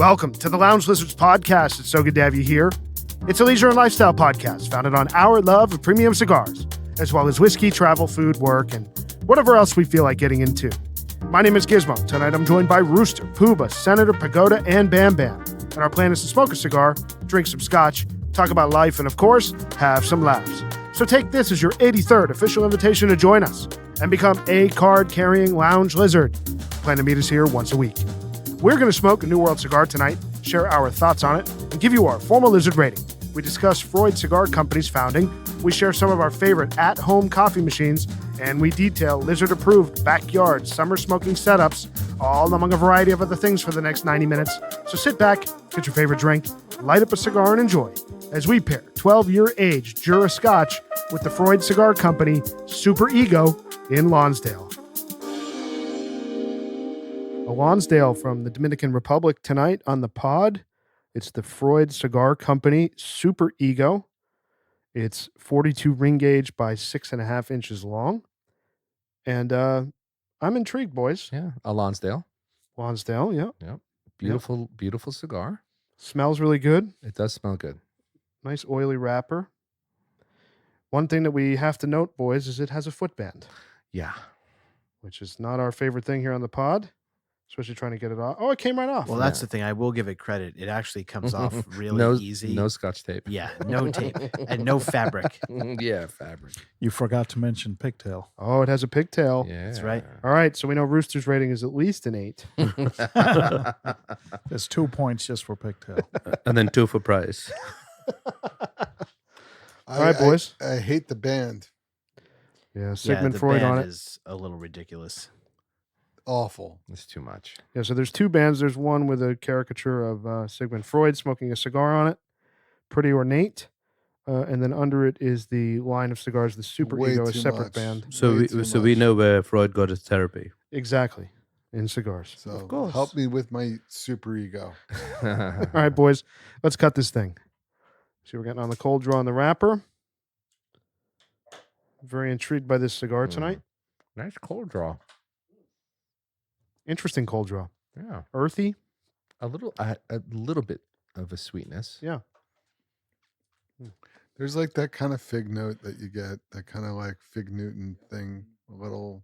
Welcome to the Lounge Lizards podcast. It's so good to have you here. It's a leisure and lifestyle podcast founded on our love of premium cigars, as well as whiskey, travel, food, work, and whatever else we feel like getting into. My name is Gizmo. Tonight I'm joined by Rooster, Pooba, Senator, Pagoda, and Bam Bam. And our plan is to smoke a cigar, drink some scotch, talk about life, and of course, have some laughs. So take this as your 83rd official invitation to join us and become a card-carrying lounge lizard. Plan to meet us here once a week. We're going to smoke a New World cigar tonight, share our thoughts on it, and give you our formal lizard rating. We discuss Freud Cigar Company's founding, we share some of our favorite at-home coffee machines, and we detail lizard-approved backyard summer smoking setups, all among a variety of other things for the next 90 minutes. So sit back, get your favorite drink, light up a cigar, and enjoy as we pair 12-year-aged Jura Scotch with the Freud Cigar Company SuperEgo in Lonsdale. A Lonsdale from the Dominican Republic tonight on the pod. It's the Freud Cigar Company SuperEgo. It's 42 ring gauge by 6.5 inches long. And I'm intrigued, boys. Yeah, a Lonsdale. Lonsdale, yeah. Yep. Beautiful cigar. Smells really good. It does smell good. Nice oily wrapper. One thing that we have to note, boys, is it has a footband. Yeah. Which is not our favorite thing here on the pod. Especially trying to get it off. Oh, it came right off. Well, that's the thing. I will give it credit. It actually comes off really easy. No Scotch tape. Yeah, no tape and no fabric. Yeah, fabric. You forgot to mention pigtail. Oh, it has a pigtail. Yeah. That's right. All right, so we know Rooster's rating is at least an 8. There's 2 points just for pigtail. And then 2 for price. All right, boys. I hate the band. Yeah, Sigmund the Freud band on it. is a little ridiculous. Awful. It's too much. Yeah, so there's 2 bands. There's one with a caricature of Sigmund Freud smoking a cigar on it. Pretty ornate. And then under it is the line of cigars, the Way SuperEgo, a too separate much. band. Way too We much. know where Freud got his therapy. Exactly. In cigars. So Of course. help me with my super ego. All right, boys. Let's cut this thing. See, we're getting on the cold draw on the wrapper. Very intrigued by this cigar tonight. Nice cold draw. Interesting cold draw. Yeah. Earthy. A little bit of a sweetness. Yeah. There's like that kind of fig note that you get, that kind of like Fig Newton thing, a little.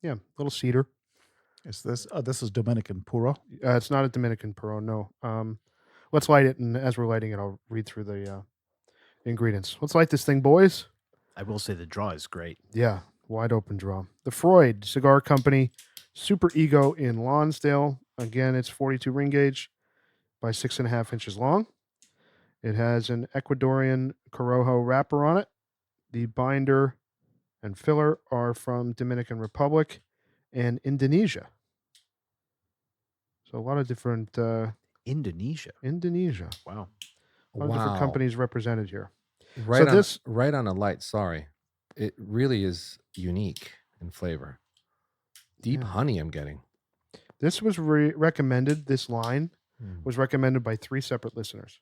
Yeah. Little cedar. Is this? Oh, this is Dominican Puro. It's not a Dominican Puro, no. Let's light it, and as we're lighting it, I'll read through the ingredients. Let's light this thing, boys. I will say the draw is great. Yeah, wide open draw. The Freud Cigar Company SuperEgo in Lonsdale. Again, it's 42 ring gauge by 6.5 inches long. It has an Ecuadorian Corojo wrapper on it. The binder and filler are from Dominican Republic and Indonesia. So a lot of different Indonesia. A Wow. lot of different companies represented here. Right So on, right on a light. Sorry. It really is unique in flavor. Deep Yeah. honey I'm getting. This was recommended, this line was recommended by 3 separate listeners.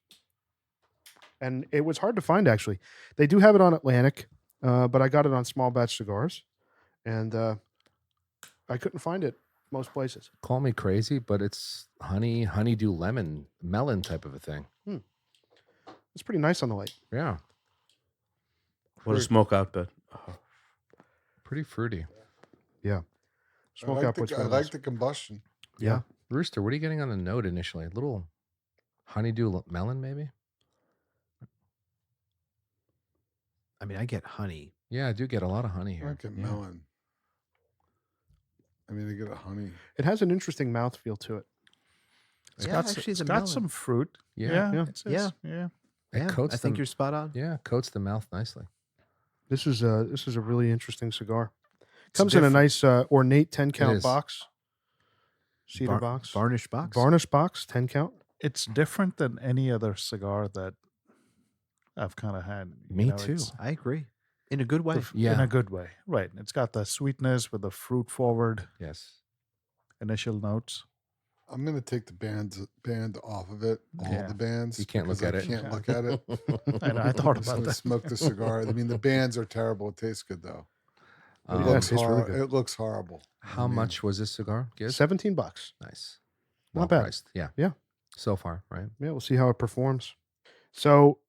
And it was hard to find, actually. They do have it on Atlantic, but I got it on Small Batch Cigars. And I couldn't find it most places. Call me crazy, but it's honeydew lemon, melon type of a thing. It's pretty nice on the light. Yeah. What a smoke output. Pretty fruity. Yeah. Smoke output's I really like nice. the combustion. Yeah. Rooster, what are you getting on the note initially? A little honeydew melon, maybe? I mean, I get honey. Yeah, I do get a lot of honey I here. like a melon. I mean, I get a honey. It has an interesting mouthfeel to it. It's Yeah, got, actually, it's the got melon. some fruit. Yeah. Yeah. It says, yeah. It Yeah, coats I think the- you're spot on. Yeah, coats the mouth nicely. This is a really interesting cigar. Comes in a nice ornate 10 count is. box. Cedar box. Varnish box. Varnish box, 10 count. It's different than any other cigar that I've kind of had. Me too. it's I agree. In a good way. Yeah. In a good way. Right. It's got the sweetness with the fruit forward Yes. initial notes. I'm gonna take the band off of it. All Yeah. the bands. You can't look because at it. I can't look at it. And I thought I'm just about gonna that. smoke the cigar. I mean, the bands are terrible. It tastes good though. It, Um, Yeah, looks, it tastes really good. it looks horrible. How much was this cigar, Giz? $17. Nice. Not Well bad. priced. Yeah. Yeah. So far, right? Yeah, we'll see how it performs. So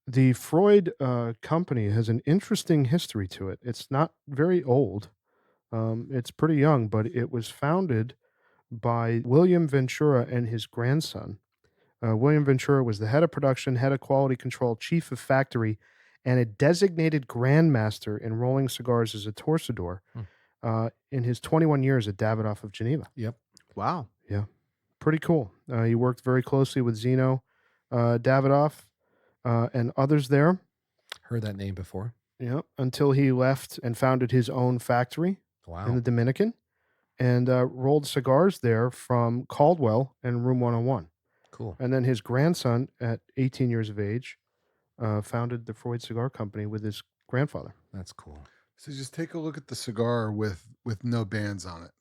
the Freud company has an interesting history to it. It's not very old. It's pretty young, but it was founded by William Ventura and his grandson. William Ventura was the head of production, head of quality control, chief of factory, and a designated grandmaster in rolling cigars as a torsador in his 21 years at Davidoff of Geneva. Yep. Wow. Yeah, pretty cool. He worked very closely with Zeno Davidoff and others there. Heard that name before. Yeah, until he left and founded his own factory Wow. in the Dominican and rolled cigars there from Caldwell and Room 101. Cool. And then his grandson, at 18 years of age, founded the Freud Cigar Company with his grandfather. That's cool. So just take a look at the cigar with no bands on it.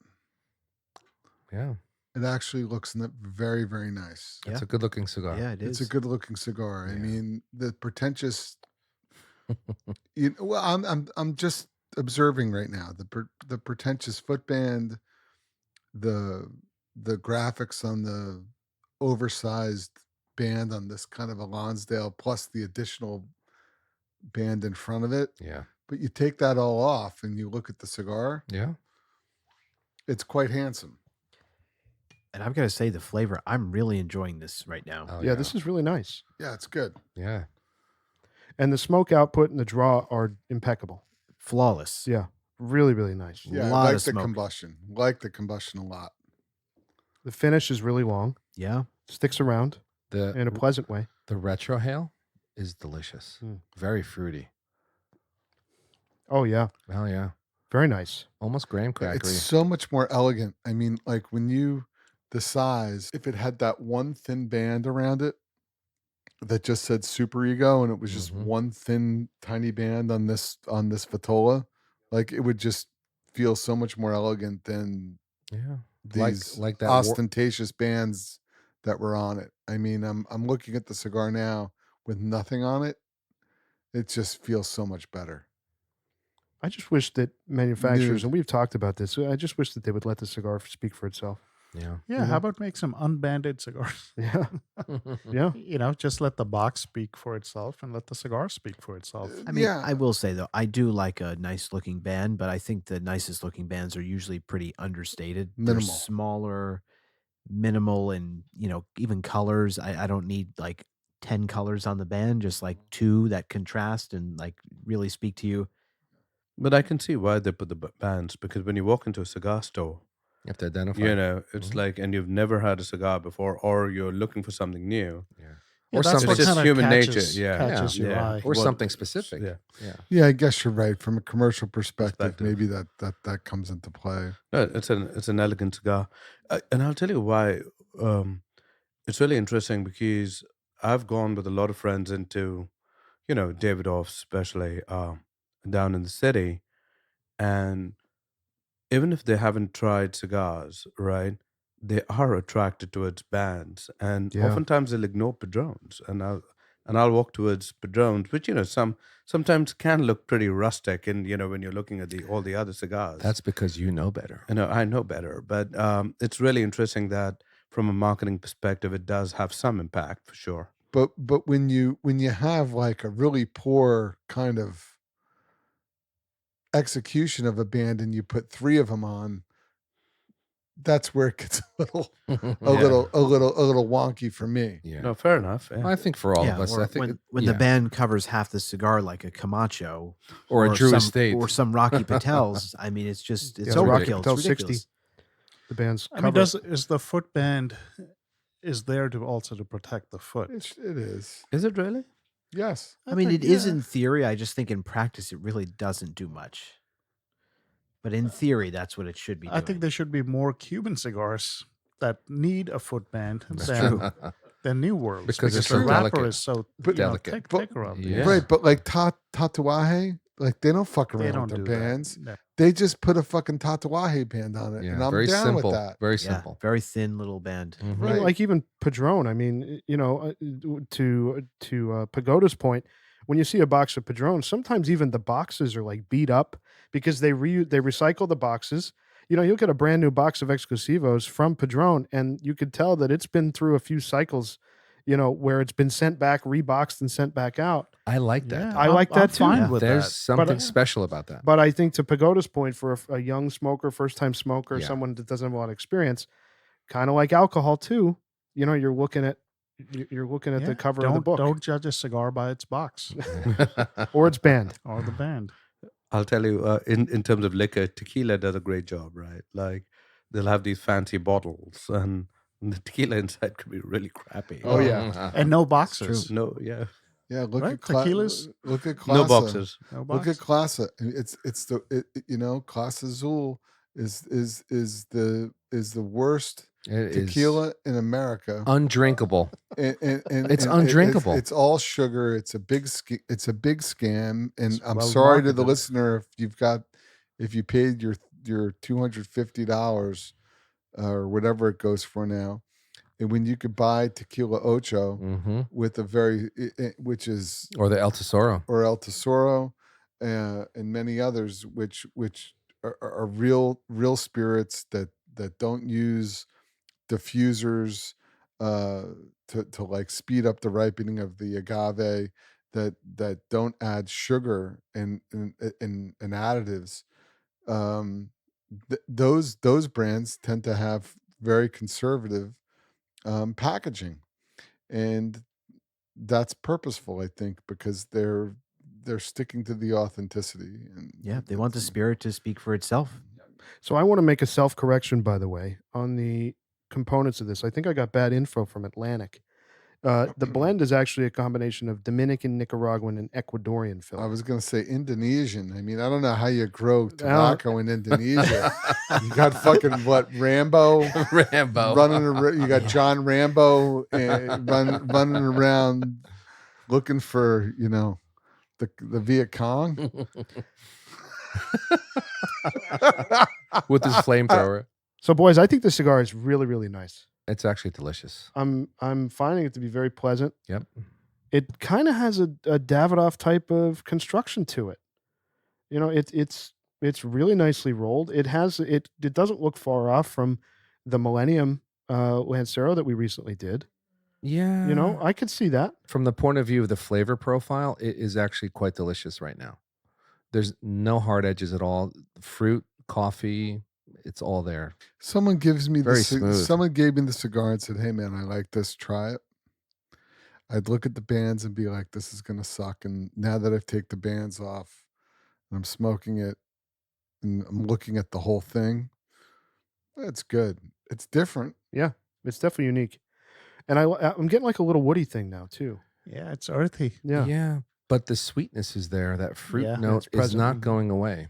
Yeah. It actually looks very, very nice. It's Yeah. a good looking cigar. Yeah, it is. It's a good looking cigar. I Yeah. mean, the pretentious. Well, I'm just observing right now the pretentious footband, the graphics on the oversized band on this kind of a Lonsdale, plus the additional band in front of it. Yeah. But you take that all off and you look at the cigar, Yeah. it's quite handsome. And I've got to say, the flavor, I'm really enjoying this right now. Oh, Yeah, this is really nice. Yeah, it's good. Yeah. And the smoke output and the draw are impeccable. Flawless. Yeah, really, really nice. Yeah, I Lot like of the smoke. combustion. Like the combustion a lot. The finish is really long, Yeah. sticks around The in a pleasant way. the retrohale is delicious. Mm. Very fruity. Oh, yeah, Oh yeah. very nice. Almost graham crackery. It's so much more elegant. I mean, like the size, if it had that one thin band around it that just said SuperEgo and it was just Mhm. one thin tiny band on this Vitola, like it would just feel so much more elegant than yeah. these Like that ostentatious bands that were on it. I mean, I'm looking at the cigar now with nothing on it. It just feels so much better. I just wish that manufacturers, Nude. and we've talked about this, I just wish that they would let the cigar speak for itself. Yeah. Yeah, Mhm. how about make some unbanded cigars? Yeah, yeah. You know, just let the box speak for itself and let the cigar speak for itself. I mean, Yeah. I will say, though, I do like a nice looking band, but I think the nicest looking bands are usually pretty understated. They're Minimal. smaller, minimal, and, even colors. I don't need like 10 colors on the band, just like 2 that contrast and like really speak to you. But I can see why they put the bands, because when you walk into a cigar store, You have to identify. it's Mhm. like, and you've never had a cigar before, or you're looking for something new. Yeah. Yeah, Or that's something what It's just kinda human nature, catches- yeah. catches your Yeah. eye. Or What- something specific. Yeah. Yeah. Yeah, I guess you're right. From a commercial perspective, Perspective. maybe that comes into play. No, it's an elegant cigar, and I'll tell you why. It's really interesting because I've gone with a lot of friends into, Davidoff, especially down in the city, and even if they haven't tried cigars, right, they are attracted towards bands, and Yeah. oftentimes they'll ignore padrones, and I'll walk towards padrones, which sometimes can look pretty rustic, and when you're looking at all the other cigars. That's because you know better. I know better, but it's really interesting that from a marketing perspective, it does have some impact for sure. But when you have like a really poor kind of execution of a band and you put 3 of them on, that's where it gets a little wonky for me. Yeah. No, fair enough. Yeah. I think for all Yeah, of us, or I think when the band covers half the cigar like a Camacho or a Drew some, Estate. or some Rocky Patels, I mean, it's just it's Yeah, Rocky overkill. Patel It's 60. ridiculous. The band's I mean, cover. is the foot band is there to also to protect the foot? It is. Is it really? Yes. I mean, think, it is yeah. in theory. I just think in practice, it really doesn't do much. But in theory, that's what it should be doing. I think there should be more Cuban cigars that need a foot band That's than, true. than New Worlds Because it's the so wrapper delicate. is so But- Delicate. thicker of it. Yeah. Right, but like tatuaje, like they don't fuck They around don't with do their bands. that. No. They just put a fucking tatuaje band on it, Yeah, and I'm very down simple. with that. Very Yeah, simple. very thin little band. Mhm. I mean, Right. like even Padron. I mean, to Pagoda's point, when you see a box of Padron, sometimes even the boxes are like beat up because they recycle the boxes. You'll get a brand new box of Exclusivos from Padron, and you could tell that it's been through a few cycles, where it's been sent back, reboxed, and sent back out. I like that. Yeah, I like that too. fine with There's that. something special about that. But I think to Pagoda's point, for a young smoker, first-time smoker, Yeah. someone that doesn't have a lot of experience, kind of like alcohol too, you're looking at the cover of the book. Don't judge a cigar by its box Or it's banned. or the band. I'll tell you, in terms of liquor, tequila does a great job, right? Like they'll have these fancy bottles, and the tequila inside could be really crappy. Oh, yeah. And no boxes. No, yeah, Yeah, look Right, at tequilas? Look at no Clase. boxes. No Look at boxes. Clase. Clase Azul is the worst It is tequila in America. undrinkable. And It's undrinkable. It's all sugar. It's a big scam. And It's I'm well sorry to the marketed. listener if you paid your $250 or whatever it goes for now, and when you could buy tequila ocho Hmm. with which is Or the El Tesoro. or El Tesoro, and many others, which are real spirits that don't use diffusers to like speed up the ripening of the agave, that don't add sugar and additives. Those brands tend to have very conservative packaging, and that's purposeful, I think, because they're sticking to the authenticity. And Yeah, they want the spirit to speak for itself. So I want to make a self-correction, by the way, on the components of this. I think I got bad info from Atlantic. The blend is actually a combination of Dominican, Nicaraguan, and Ecuadorian I fillers. was going to say Indonesian. I mean, I don't know how you grow tobacco in Indonesia. You got fucking Rambo Rambo. running around. You got John Rambo running around looking for the Viet Cong. With his flamethrower. So, boys, I think the cigar is really, really nice. It's actually delicious. I'm finding it to be very pleasant. Yep. It kind of has a Davidoff type of construction to it. It's really nicely rolled. It doesn't look far off from the Millennium Lancero that we recently did. Yeah. I could see that. From the point of view of the flavor profile, it is actually quite delicious right now. There's no hard edges at all. Fruit, coffee, it's all there. Someone gave me Very smooth. Someone gave me the cigar and said, "Hey man, I like this. Try it." I'd look at the bands and be like, "This is gonna suck." And now that I've taken the bands off and I'm smoking it and I'm looking at the whole thing, it's good. It's different. Yeah, it's definitely unique. And I'm getting like a little woody thing now too. Yeah, it's earthy. Yeah. But the sweetness is there. That fruit Yeah, note it's is present. not going away.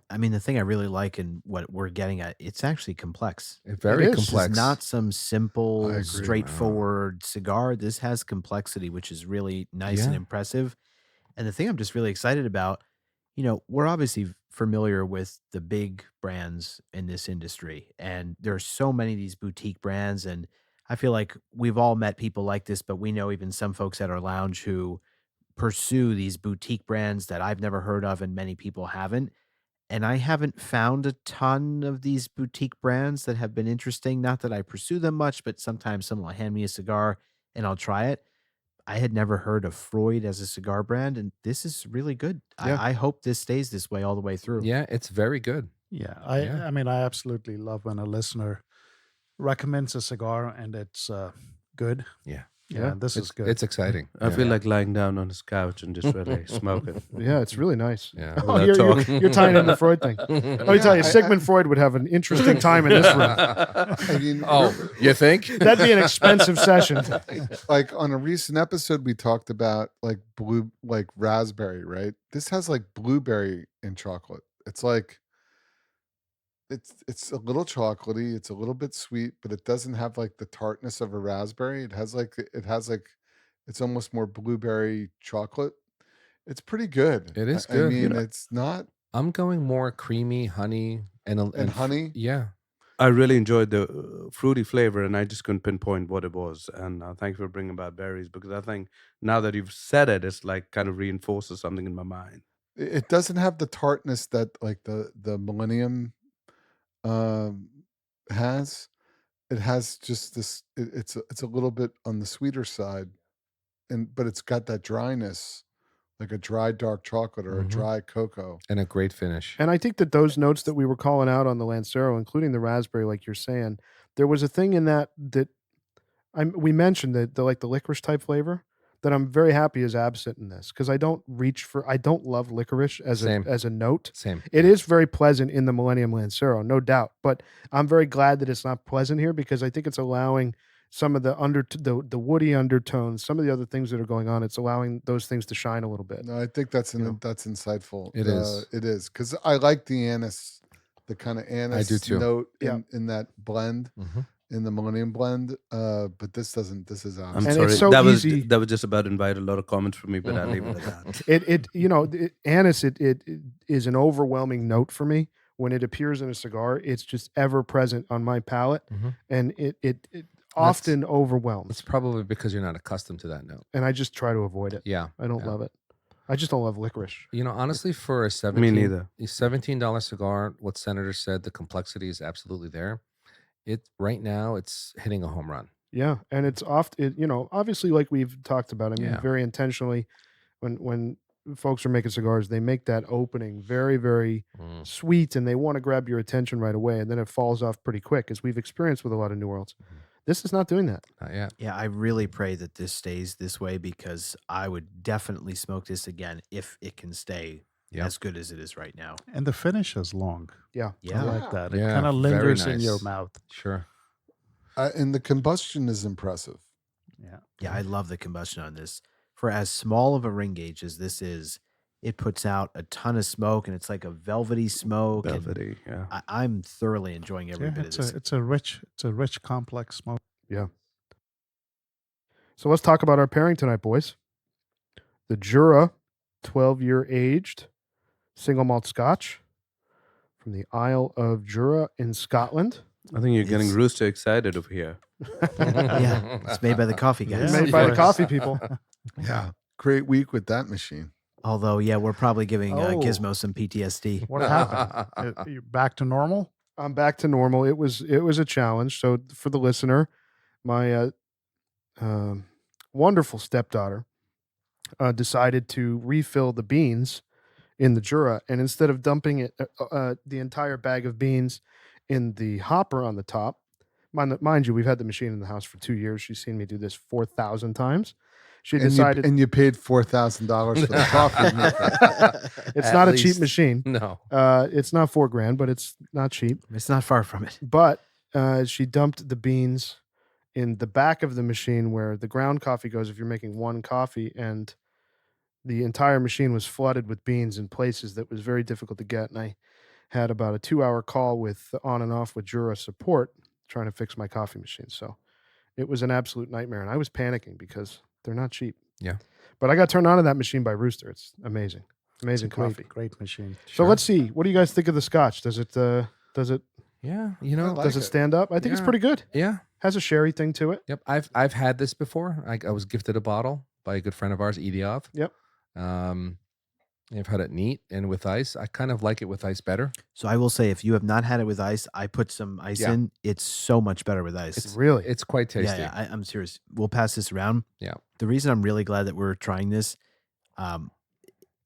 I mean, the thing I really like and what we're getting at, it's actually complex. It's very It is. This complex. is not some I simple, agree. straightforward cigar. This has complexity, which is really nice and Yeah. impressive. And the thing I'm just really excited about, we're obviously familiar with the big brands in this industry, and there are so many of these boutique brands. And I feel like we've all met people like this, but we know even some folks at our lounge who pursue these boutique brands that I've never heard of and many people haven't. And I haven't found a ton of these boutique brands that have been interesting. Not that I pursue them much, but sometimes someone will hand me a cigar and I'll try it. I had never heard of Freud as a cigar brand, and this is really good. Yeah. I hope this stays this way all the way through. Yeah, it's very good. Yeah, Yeah. I mean, I absolutely love when a listener recommends a cigar and it's good. Yeah. Yeah, this is good. It's exciting. I Yeah. feel like lying down on his couch and just really smoking. Yeah, it's really nice. Yeah. Oh, Without you're talking. you're tying in the Freud thing. Let me tell you, Sigmund Freud would have an interesting time in this room. I mean, Oh, you think? That'd be an expensive session. like on a recent episode, we talked about like raspberry, right? This has like blueberry and chocolate. It's like it's a little chocolatey. It's a little bit sweet, but it doesn't have like the tartness of a raspberry. It has like it's almost more blueberry chocolate. It's pretty good. It is I good. mean, it's not I'm going more creamy, honey, and honey. Yeah. I really enjoyed the fruity flavor, and I just couldn't pinpoint what it was. And thank you for bringing about berries, because I think now that you've said it, it's like kind of reinforces something in my mind. It doesn't have the tartness that like the Millennium has. It has just this. It's a little bit on the sweeter side, but it's got that dryness, like a dry dark chocolate or a dry cocoa. And a great finish. And I think that those notes that we were calling out on the Lancero, including the raspberry, like you're saying, there was a thing in that we mentioned that the licorice type flavor that I'm very happy is absent in this, because I don't love licorice as Same. a note. Same. It is very pleasant in the Millennium Lancero, no doubt, but I'm very glad that it's not pleasant here, because I think it's allowing some of the woody undertones, some of the other things that are going on. It's allowing those things to shine a little bit. No, I think that's insightful. It is. It is, because I like the anise, the kind of anise do too. note Yeah. in that blend, in the Millennium blend. But this doesn't. This is I'm And obvious. sorry. it's so that easy. was just about to invite a lot of comments from me, but I'll leave it at that. Anise, it is an overwhelming note for me. When it appears in a cigar, it's just ever present on my palate, and it often overwhelms. It's probably because you're not accustomed to that note. And I just try to avoid it. Yeah. I don't love it. I just don't love licorice. Honestly, for a Me neither. $17 cigar, what Senator said, the complexity is absolutely there. Right now, it's hitting a home run. Yeah, and it's obviously, like we've talked about. I mean, Yeah. very intentionally, when folks are making cigars, they make that opening very, very sweet, and they want to grab your attention right away, and then it falls off pretty quick, as we've experienced with a lot of New Worlds. This is not doing that. Not yet. Yeah, I really pray that this stays this way, because I would definitely smoke this again if it can stay Yeah. as good as it is right now. And the finish is long. Yeah. Yeah. I like that. It Yeah, kind of very lingers in your nice. mouth. Sure. And the combustion is impressive. Yeah. Yeah, I love the combustion on this. For as small of a ring gauge as this is, it puts out a ton of smoke, and it's like a velvety smoke. and Velvety, yeah. I'm thoroughly enjoying every Yeah, bit of this. it's a rich, complex smoke. Yeah. So let's talk about our pairing tonight, boys. The Jura 12-year aged single malt Scotch from the Isle of Jura in Scotland. I think you're getting It's- Rooster excited over here. Yeah, it's made by the coffee guys. Yeah. Made by the Yes. coffee people. Yeah, great week with that machine. Although, yeah, we're probably giving Oh. Gizmo some PTSD. What happened? You're back to normal? I'm back to normal. It was a challenge. So for the listener, my wonderful stepdaughter decided to refill the beans in the Jura, and instead of dumping it the entire bag of beans in the hopper on the top, mind you, we've had the machine in the house for 2 years. She's seen me do this 4,000 times. She decided And you paid $4,000 for the coffee maker. it's At not a cheap least. machine. No. It's not $4,000, but it's not cheap. It's not far from it. But she dumped the beans in the back of the machine where the ground coffee goes if you're making one coffee, and the entire machine was flooded with beans in places that was very difficult to get. And I had about a 2-hour call with on and off with Jura support trying to fix my coffee machine. So it was an absolute nightmare, and I was panicking because they're not cheap. Yeah. But I got turned on to that machine by Rooster. It's amazing. It's Amazing a coffee. great machine. So let's see. What do you guys think of the Scotch? Does it Yeah. like does it it. stand up? I think it's Yeah. pretty good. Yeah. Has a sherry thing to it. Yep. I've had this before. I was gifted a bottle by a good friend of ours, Idiov. Yep. I've had it neat and with ice. I kind of like it with ice better. So I will say, if you have not had it with ice, I put some ice Yeah. in. It's so much better with ice. Really? It's quite tasty. Yeah, I'm serious. We'll pass this around. Yeah. The reason I'm really glad that we're trying this,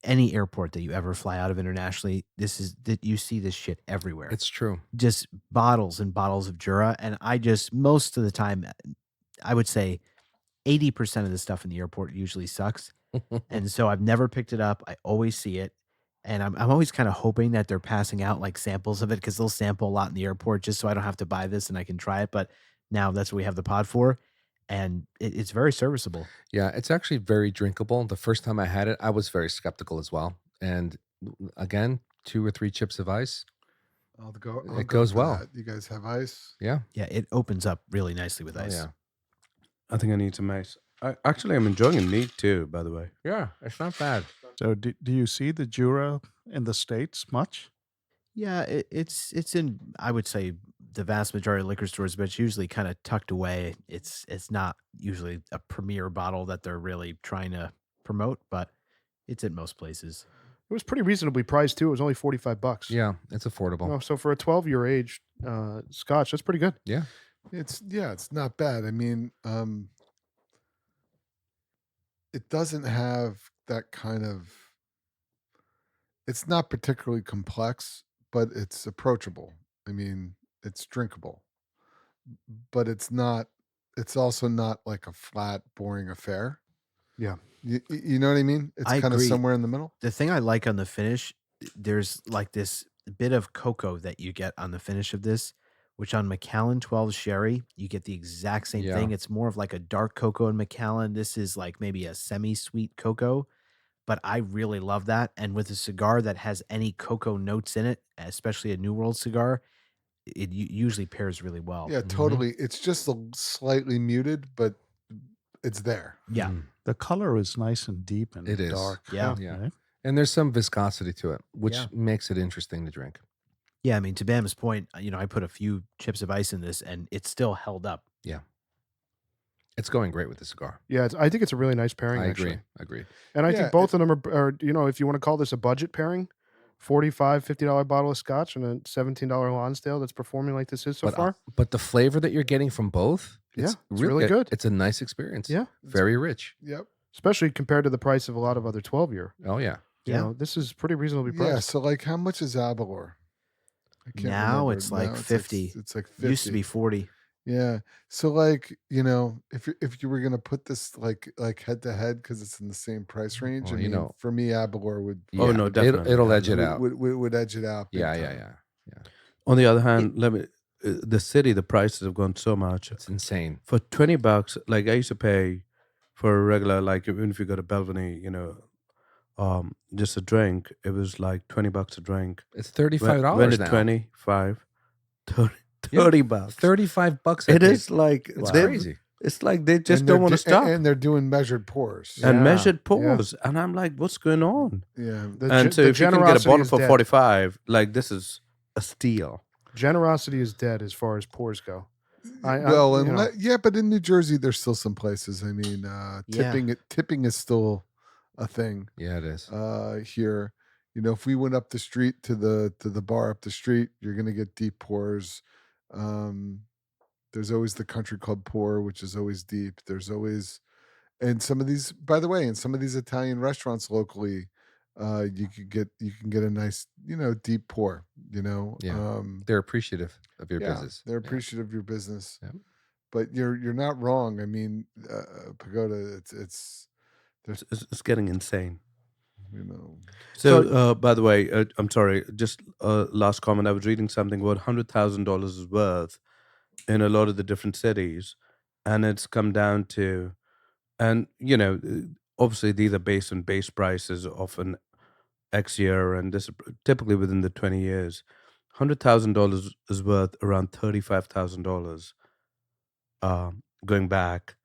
any airport that you ever fly out of internationally, you see this shit everywhere. It's true. just bottles and bottles of Jura. And most of the time, I would say 80% of the stuff in the airport usually sucks. And so I've never picked it up. I always see it. And I'm always kind of hoping that they're passing out like samples of it, because they'll sample a lot in the airport just so I don't have to buy this and I can try it. But now that's what we have the pod for. And it's very serviceable. Yeah, it's actually very drinkable. The first time I had it, I was very skeptical as well. And again, 2 or 3 chips of ice. I'll go goes for well. that. You guys have ice? Yeah. Yeah, it opens up really nicely with Oh, ice. yeah. I think I need some ice. I'm enjoying it neat too, by the way. Yeah, it's not bad. So do you see the Jura in the States much? Yeah, it's in, I would say, the vast majority of liquor stores, but it's usually kind of tucked away. It's not usually a premier bottle that they're really trying to promote, but it's in most places. It was pretty reasonably priced too. It was only $45. Yeah, it's affordable. So for a 12-year age Scotch, that's pretty good. Yeah. It's not bad. I mean, it doesn't have that kind of. It's not particularly complex, but it's approachable. I mean, it's drinkable, but it's not. It's also not like a flat, boring affair. Yeah. You know what I mean? It's I kind of agree. somewhere in the middle. The thing I like on the finish, there's like this bit of cocoa that you get on the finish of this, which on Macallan 12 Sherry, you get the exact same thing. It's more of like a dark cocoa in Macallan. This is like maybe a semi-sweet cocoa, but I really love that. And with a cigar that has any cocoa notes in it, especially a New World cigar, it usually pairs really well. Yeah, totally. It's just slightly muted, but it's there. Yeah. The color is nice and deep and It is. dark. Yeah. Yeah. Right? And there's some viscosity to it, which Yeah. makes it interesting to drink. Yeah, I mean, to Bam's point, I put a few chips of ice in this, and it's still held up. It's going great with the cigar. Yeah, I think it's a really nice pairing. I actually. agree. Agreed. And I Yeah, think both of them are, if you want to call this a budget pairing, $45, $50 bottle of Scotch and a $17 Lonsdale that's performing like this is so far. But the flavor that you're getting from both, It's really good. It's a nice experience. Yeah. Very rich. Yep. Especially compared to the price of a lot of other 12-year. Oh, yeah. You know, this is pretty reasonably Yeah. priced. So, like, how much is Abalor? I can't Now remember. it's like Now 50. It's like 50. Used to be 40. Yeah. So, like, if you were gonna put this like head to head because it's in the same price range, Well, I mean, for me, Abalor would. Oh, no, definitely. It'll edge it out. Would edge it out. big time. Yeah. On the other hand, the city, the prices have gone so much. It's insane. For $20, like I used to pay for a regular, like even if you go to Belvany, just a drink, it was like $20 a drink. It's $35 When it's now. 25, 30, Yeah. $30. $35. It is like It's they've- crazy. It's like they just And don't they're want to do- stop. And they're doing measured pours. And Yeah, measured yeah. pours. And I'm like, what's going on? Yeah. And so if you can get a bottle for 45, like this is a steal. Generosity is dead as far as pours go. But in New Jersey, there's still some places. I mean, tipping is still a thing. Yeah, it is. Here, if we went up the street to the bar up the street, you're gonna get deep pours. There's always the country club pour, which is always deep. There's always, and some of these, by the way, in some of these Italian restaurants locally, you can get a nice, deep pour. They're appreciative of your business. They're appreciative of your business. Yep. But you're not wrong. I mean, Pagoda, it's getting insane. So, by the way, I'm sorry, just last comment. I was reading something about $100,000 is worth in a lot of the different cities, and it's come down to, and obviously these are based on base prices of an X year, and this is typically within the 20 years. $100,000 is worth around $35,000 going back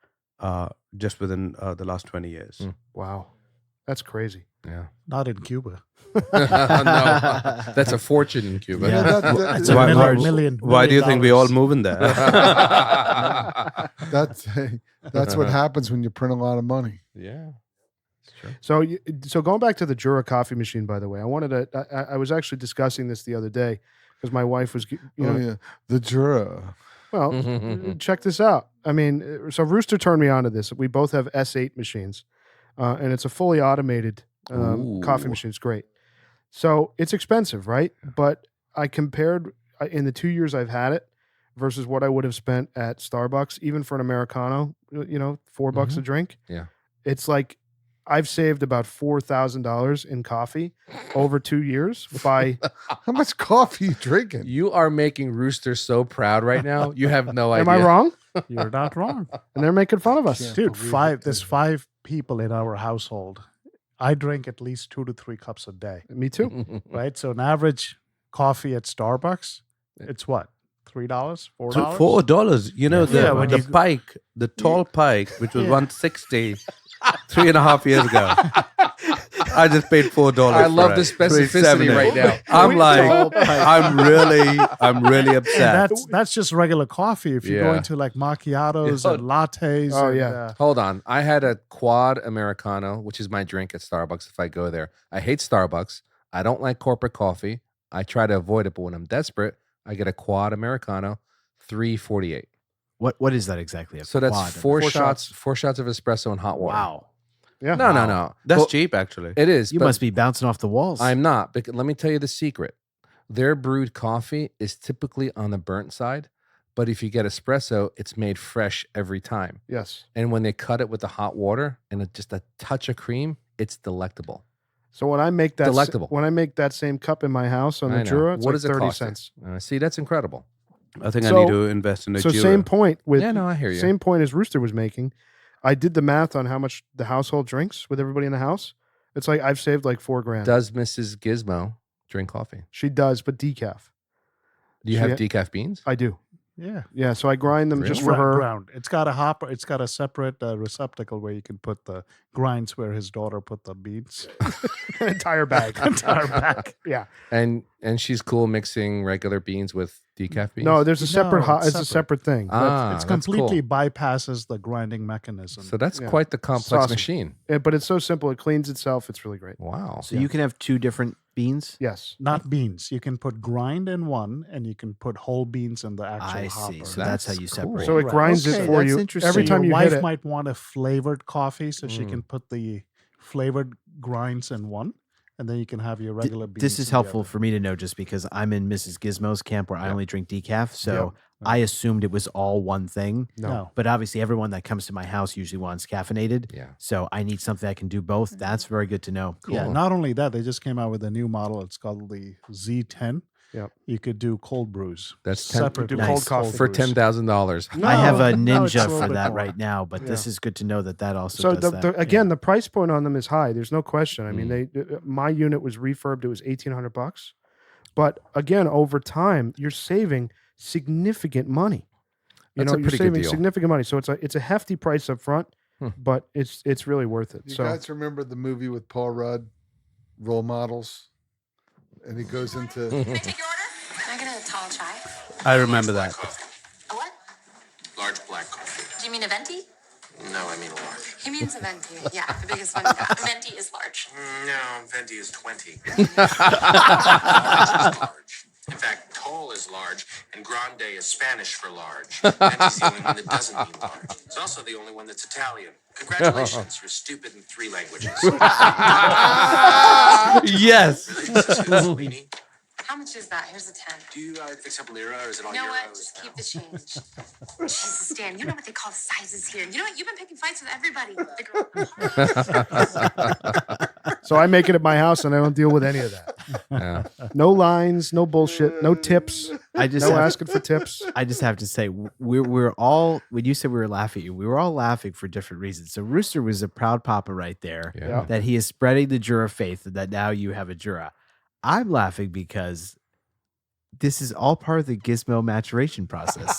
just within the last 20 years. Wow. That's crazy. Yeah. Not in Cuba. No, that's a fortune in Cuba. Yeah, That's why- a why- million. Why do you think we all moving there? that's what happens when you print a lot of money. Yeah. It's true. So going back to the Jura coffee machine, by the way, I was actually discussing this the other day because my wife was, The Jura. well, check this out. I mean, so Rooster turned me on to this. We both have S8 machines, and it's a fully automated coffee Ooh. machine. It's great. So it's expensive, right? But I compared in the 2 years I've had it versus what I would have spent at Starbucks, even for an Americano, $4 a drink. Yeah. It's like I've saved about $4,000 in coffee over 2 years by. How much coffee you drinking? You are making Rooster so proud right now. You have no idea. Am I wrong? You're not wrong. And they're making fun of us. Can't Dude, believe it. there's 5 people in our household. I drink at least 2 to 3 cups a day, Me too. right? So an average coffee at Starbucks, it's what? $3, $4? $4. when The you- pike, the tall pike, which was $160 3.5 years ago. I just paid $4. I love for the it. specificity $3.78. right now. I'm like, I'm really And upset. that's just regular coffee. If you go Yeah. into like macchiatos Yeah. and lattes. Oh, and, yeah. Hold on. I had a quad Americano, which is my drink at Starbucks if I go there. I hate Starbucks. I don't like corporate coffee. I try to avoid it, but when I'm desperate, I get a quad Americano, $3.48. What is that exactly? A So that's quad? four Four shots, shots. 4 shots of espresso and hot water. Wow. Yeah. No. That's Well, cheap, actually. It is. You but must be bouncing off the walls. I'm not. Because let me tell you the secret. Their brewed coffee is typically on the burnt side, but if you get espresso, it's made fresh every time. Yes. And when they cut it with the hot water and just a touch of cream, it's delectable. So when I make that Delectable. when I make that same cup in my house on I the know. Jura, it's What like does it 30 cost you? cents. See, that's incredible. I think I So- need to invest in a So Jura. same point with Yeah, no, I hear you. same point as Rooster was making. I did the math on how much the household drinks with everybody in the house. It's like I've saved like $4,000. Does Mrs. Gizmo drink coffee? She does, but decaf. Do you She have ha- decaf beans? I do. Yeah. Yeah, so I grind them just Really? for her. Ground. It's got a hopper. It's got a separate receptacle where you can put the grinds where his daughter put the beans. An entire bag. Entire bag. Yeah. And she's cool mixing regular beans with decaf beans? No, there's a separate No, it's a separate. separate thing. Ah, It's that's completely cool. bypasses the grinding mechanism. So that's Yeah. quite the complex Awesome. machine. But it's so simple. It cleans itself. It's really great. Wow. So you can have two different beans. Yes. Not beans. You can put grind in one, and you can put whole beans in the actual I hopper. see. So that's how That's you cool. separate. So it Right. grinds Okay, it for that's you. interesting. Every time your you wife hit it. might want a flavored coffee, so she Mm. can put the flavored grinds in one, and then you can have your regular beans. This is in the helpful other. for me to know just because I'm in Mrs. Gizmo's camp where I Yeah. only drink decaf. So Yeah. I assumed it was all one thing. No. But obviously, everyone that comes to my house usually wants caffeinated. Yeah. So I need something that can do both. That's very good to know. Yeah. Cool. Not only that, they just came out with a new model. It's called the Z10. Yep. You could do cold brews. That's 10 separate. do Nice. cold coffee. For brews. $10,000. I have a No, it's a Ninja little for bit that more. right now, but this is good to know that that also So does that. again, the price point on them is high. There's no question. I mean, Mm. my unit was refurbed. It was $1,800, but again, over time, you're saving significant money. That's a you're pretty good saving deal. significant money. So it's a hefty price up front, Hmm. but it's really worth it. You So guys remember the movie with Paul Rudd, Role Models? And he goes into Can I take your order? Can I get a tall chai? I remember that. A what? Large black coffee. Do you mean a venti? No, I mean a large. He means a venti. Yeah, the biggest one. A venti is large. No, Venti is 20. Large. In fact, tall is large, and grande is Spanish for large. Venti's the only one that doesn't mean large. It's also the only one that's Italian. Congratulations, you're stupid in 3 languages. Yes. Really? How much is that? Here's a 10. Do you accept lira, or is it all You know what? euros? Just keep the change. Jesus, Dan, you know what they call sizes here. You know what? You've been picking fights with everybody. so I make it at my house, and I don't deal with any of that. Yeah. No lines, no bullshit, no tips, I just no have, asking for tips. I just have to say we're all when you said we were laughing at you, we were all laughing for different reasons. So Rooster was a proud papa right there Yeah. that he is spreading the Jura faith that now you have a Jura. I'm laughing because this is all part of the Gizmo maturation process.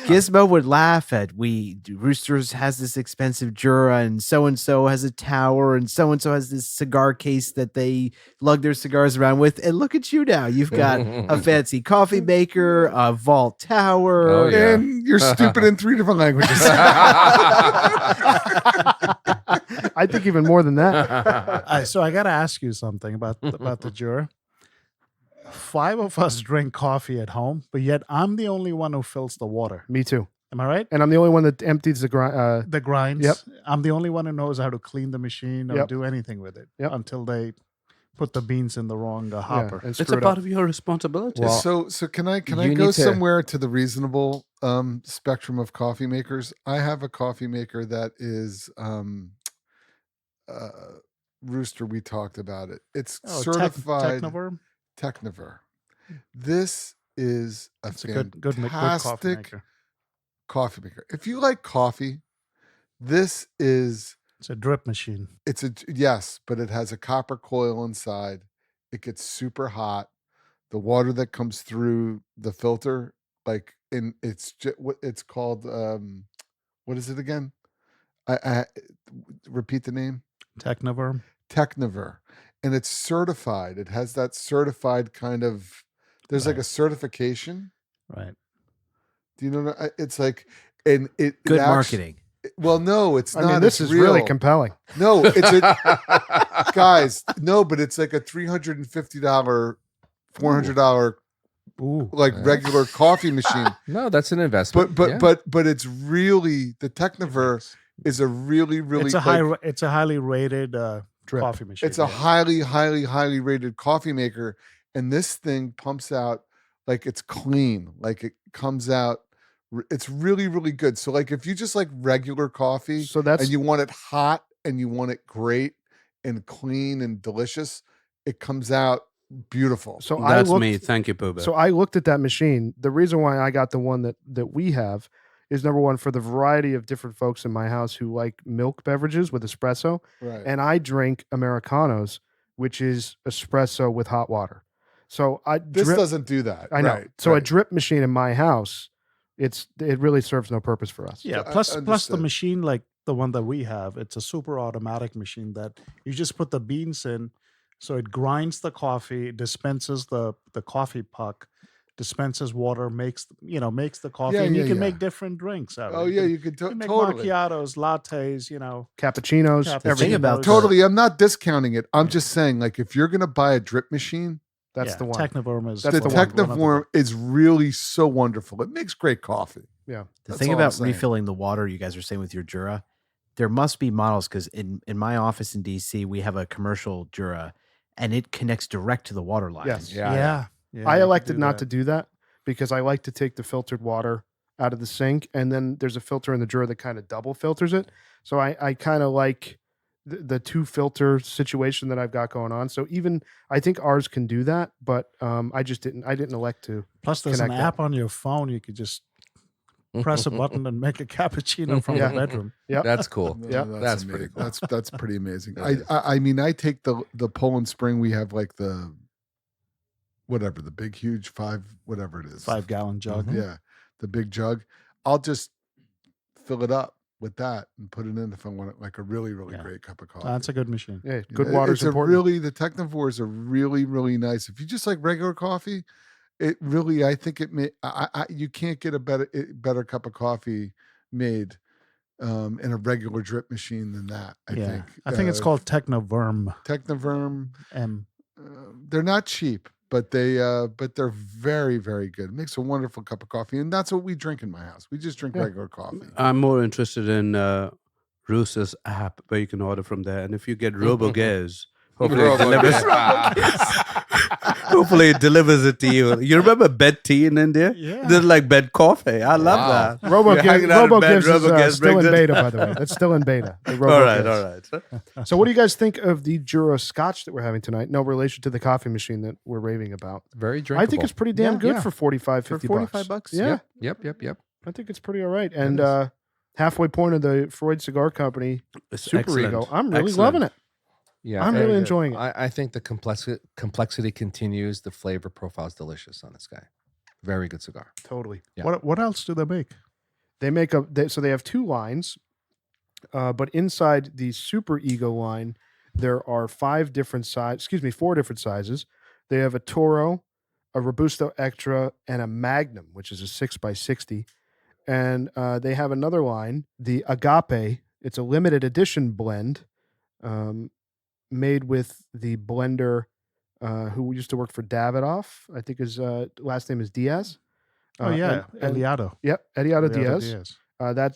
Gizmo would laugh at Roosters has this expensive Jura and so has a tower and so has this cigar case that they lug their cigars around with. And look at you now. You've got a fancy coffee maker, a vault tower. Oh, yeah. and you're stupid in 3 different languages. I think even more than that. So I got to ask you something about the Jura. 5 of us drink coffee at home, but yet I'm the only one who fills the water. Me too. Am I right? And I'm the only one that empties the grind. The grinds. Yep. I'm the only one who knows how to clean the machine or Yep. do anything with it Yep. until they put the beans in the wrong hopper. and It's screw a it part up. of your responsibility. Well, So can I you go need to- somewhere to the reasonable spectrum of coffee makers? I have a coffee maker that is Rooster. We talked about it. It's certified Technoverb? Techniver. This is a It's a good coffee fantastic maker. coffee maker. If you like coffee, this is It's a drip machine. yes, but it has a copper coil inside. It gets super hot. The water that comes through the filter, it's called what is it again? I repeat the name. Technoverb. Techniver, and it's certified. It has that certified kind of. There's like Right. a certification. Right. Do you know? It's like, and it Good it actu- marketing. Well, no, it's I not. mean, this It's is really real. compelling. No, it's a guys. No, but it's like a $350, $400 Ooh. like regular coffee machine. No, that's an investment. But it's really the Techniver is a really It's a it's a highly rated coffee machine. it's a highly rated coffee maker, and this thing pumps out like it's clean, like it comes out. It's really good. So like if you just like regular coffee, So that's and you want it hot and you want it great and clean and delicious, it comes out beautiful. so That's I looked, me. Thank you, Pooba. So I looked at that machine. The reason why I got the one that we have is number one for the variety of different folks in my house who like milk beverages with espresso, Right. and I drink Americanos, which is espresso with hot water. So This doesn't do that. I know. Right, So a right. drip machine in my house, it really serves no purpose for us. Yeah. I Plus the understood. machine like the one that we have, it's a super automatic machine that you just put the beans in, so it grinds the coffee, dispenses the coffee puck, dispenses water, makes the coffee, and you yeah, can yeah. make different drinks out of Oh it. yeah, you could You can make totally. macchiatos, lattes, Cappuccinos, Cappuccino. The everything. thing about those- Totally. I'm not discounting it. I'm just saying, like, if you're gonna buy a drip machine, That's the one. Technivorm is That's the the one. Technivorm is really so wonderful. It makes great coffee. Yeah. The That's thing all I'm about saying. refilling the water, you guys are saying with your Jura, there must be models because in my office in DC, we have a commercial Jura and it connects direct to the water line. Yes. Yeah. I elected not to do that because I like to take the filtered water out of the sink, and then there's a filter in the Jura that kind of double filters it. So I kind of like the two filter situation that I've got going on. So even I think ours can do that, but I didn't elect to. Plus, there's an connect that. app on your phone. You could just press a button and make a cappuccino from Yeah. the bedroom. Yep. That's cool. No, Yeah, that's pretty amazing. That's pretty amazing. That I mean, I take the Poland Spring. We have like the whatever, the big huge 5 whatever it is. 5-gallon jug. Yeah, the big jug. I'll just fill it up with that and put it in if I want it, like a really Yeah. great cup of coffee. That's a good machine. Yeah, good water's It's important. the Technivores are really nice. If you just like regular coffee, it really, I think it may, you can't get a better cup of coffee made in a regular drip machine than that. I think it's called Technivorm. Technivorm. M. They're not cheap, but they're very good. It makes a wonderful cup of coffee, and that's what we drink in my house. We just drink regular coffee. I'm more interested in Roos's app where you can order from there. And if you get RoboGaz, hopefully it delivers. Hopefully it delivers it to you. You remember bed tea in India? Yeah. They're like bed coffee. I love Wow. that. Robo You're hanging out in bed, Gives is RoboGaz still brings in it. beta, by the way. That's still in beta. The All right, RoboGives. all right. So what do you guys think of the Jura Scotch that we're having tonight? No relation to the coffee machine that we're raving about. Very drinkable. I think it's pretty damn Yeah, good yeah. for 45, 50 For 45 bucks? Yeah, Yep. I think it's pretty all right. And halfway point of the Freud Cigar Company It's SuperEgo. excellent. I'm really Excellent. loving it. Yeah, I'm very really good. enjoying it. I think the complexity continues. The flavor profile is delicious on this guy. Very good cigar. Totally. Yeah. What else do they make? They make so they have 2 lines, but inside the SuperEgo line, there are 4 different sizes. They have a Toro, a Robusto Extra, and a Magnum, which is a 6x60. And they have another line, the Agape. It's a limited edition blend made with the blender who used to work for Davidoff. I think his last name is Diaz. Eliado. Yep, Eliado Eliado Diaz.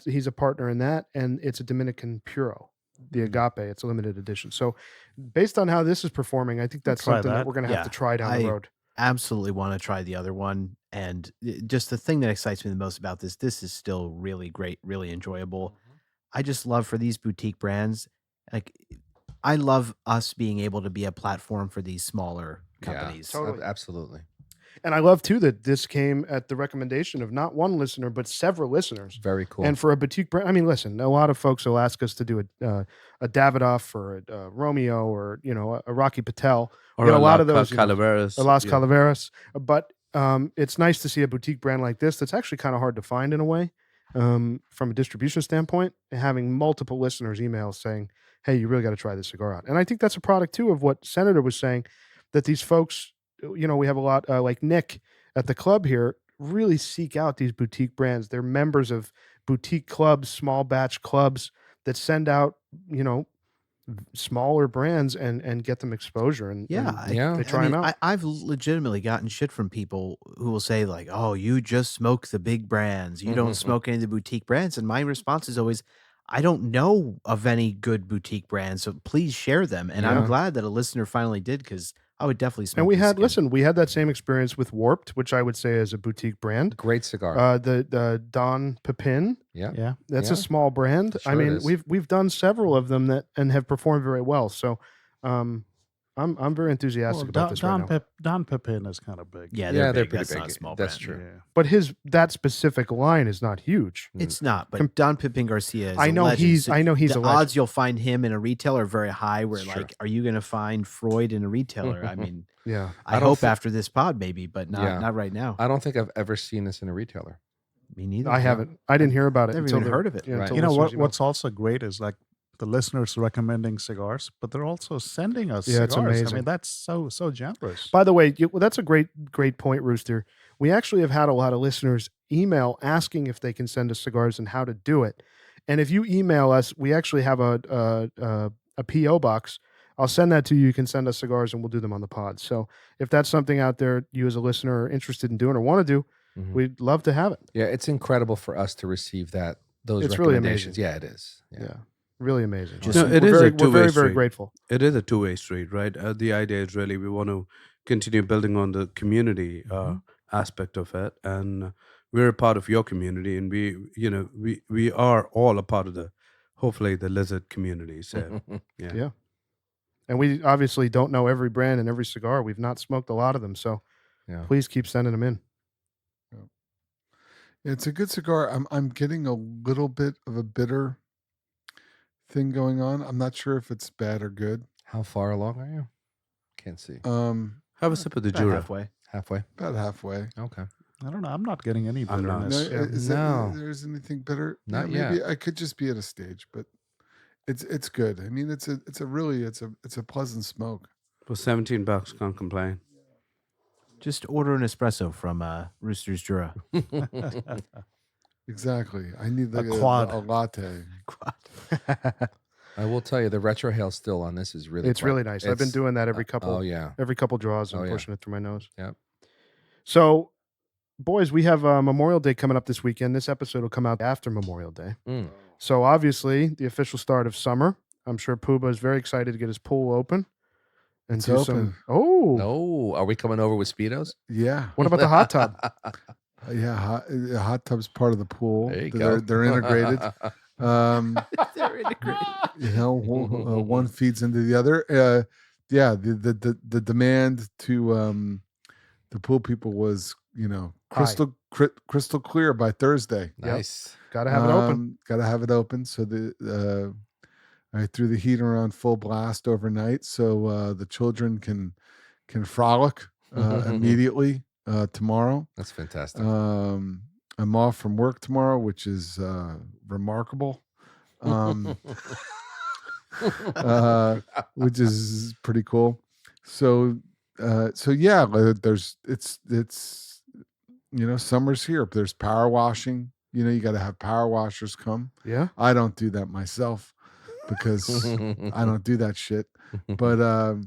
He's a partner in that, and it's a Dominican Puro, the Agape. It's a limited edition. So, based on how this is performing, I think that's Try something that that. we're going to have to try down the road. Absolutely want to try the other one. And just the thing that excites me the most about this is still really great, really enjoyable. I just love for these boutique brands, like I love us being able to be a platform for these smaller companies. Yeah, totally. Absolutely. And I love too that this came at the recommendation of not one listener but several listeners. Very cool. And for a boutique brand, I mean, listen, a lot of folks will ask us to do a Davidoff or a Romeo or a Rocky Patel. Or We get a a lot of those, Calaveras. a Las Calaveras. But it's nice to see a boutique brand like this that's actually kind of hard to find in a way. from a distribution standpoint, having multiple listeners email saying, hey, you really got to try this cigar out. And I think that's a product too of what Senator was saying, that these folks, we have a lot like Nick at the club here, really seek out these boutique brands. They're members of boutique clubs, small batch clubs that send out, smaller brands and get them exposure. And they try them out. I've legitimately gotten shit from people who will say like, "Oh, you just smoke the big brands. You don't smoke any of the boutique brands." And my response is always, "I don't know of any good boutique brands, so please share them." And I'm glad that a listener finally did, because I would definitely smoke. And we had that same experience with Warped, which I would say is a boutique brand. Great cigar. The Don Pepin. Yeah. That's a small brand. Sure I mean, we've done several of them and have performed very well. So, I'm very enthusiastic about this right now. Don Pepin is kind of big. Yeah, they're big. pretty That's big. not a small That's brand. true. Yeah. But that specific line is not huge. It's not, but Don Pepin Garcia is I know a legend. he's So a the legend. odds you'll find him in a retailer are very high, where Sure. like, are you going to find Freud in a retailer? I mean, Yeah. I hope after this pod maybe, but not right now. I don't think I've ever seen this in a retailer. Me neither. I haven't. I didn't hear about it. Never until even heard of it. Right. until You know listeners emailed. what's also great is like the listeners recommending cigars, but they're also sending us Yeah, it's cigars. I amazing. mean, that's so generous. By the way, that's a great point, Rooster. We actually have had a lot of listeners email asking if they can send us cigars and how to do it. And if you email us, we actually have a PO box. I'll send that to you. You can send us cigars and we'll do them on the pod. So if that's something out there you as a listener are interested in doing or want to do, we'd love to have it. Yeah, it's incredible for us to receive those It's really recommendations. amazing. Yeah, it is. Yeah. Really amazing. Just- No, it is a we're two-way very, very street. grateful. It is a two-way street, right? The idea is really we want to continue building on the community aspect of it, and we're a part of your community, and we are all a part of hopefully the lizard community. So Yeah. And we obviously don't know every brand and every cigar. We've not smoked a lot of them. So please keep sending them in. It's a good cigar. I'm getting a little bit of a bitter thing going on. I'm not sure if it's bad or good. How far along are you? Can't see. have a sip of the About Jura. halfway. Halfway. About halfway. Okay. I don't know. I'm not getting any I'm not. No, bitterness. there's anything bitter? Not maybe yet. I could just be at a stage, but it's good. I mean, it's a pleasant smoke. For $17, can't complain. Just order an espresso from Rooster's Jura. Exactly. I need A quad. a latte. I will tell you, the retrohale still on this is really It's really nice. I've been it's- doing that every couple draws and Oh, yeah. pushing it through my nose. Yep. So, boys, we have Memorial Day coming up this weekend. This episode will come out after Memorial Day. So, obviously, the official start of summer. I'm sure Puba is very excited to get his pool open. And It's do open. some. Oh, No, are we coming over with Speedos? Yeah. what about the hot tub? Yeah. Hot tub's part of the pool. There you go. They're integrated. They're integrated. One feeds into the other. The demand to the pool people was crystal clear by Thursday. Nice. Got to have it open. Got to have it open. So I threw the heater on full blast overnight, so the children can frolic immediately tomorrow. That's fantastic. I'm off from work tomorrow, which is remarkable. Which is pretty cool. So yeah, it's summer's here. There's power washing. You got to have power washers come. Yeah. I don't do that myself because I don't do that shit. But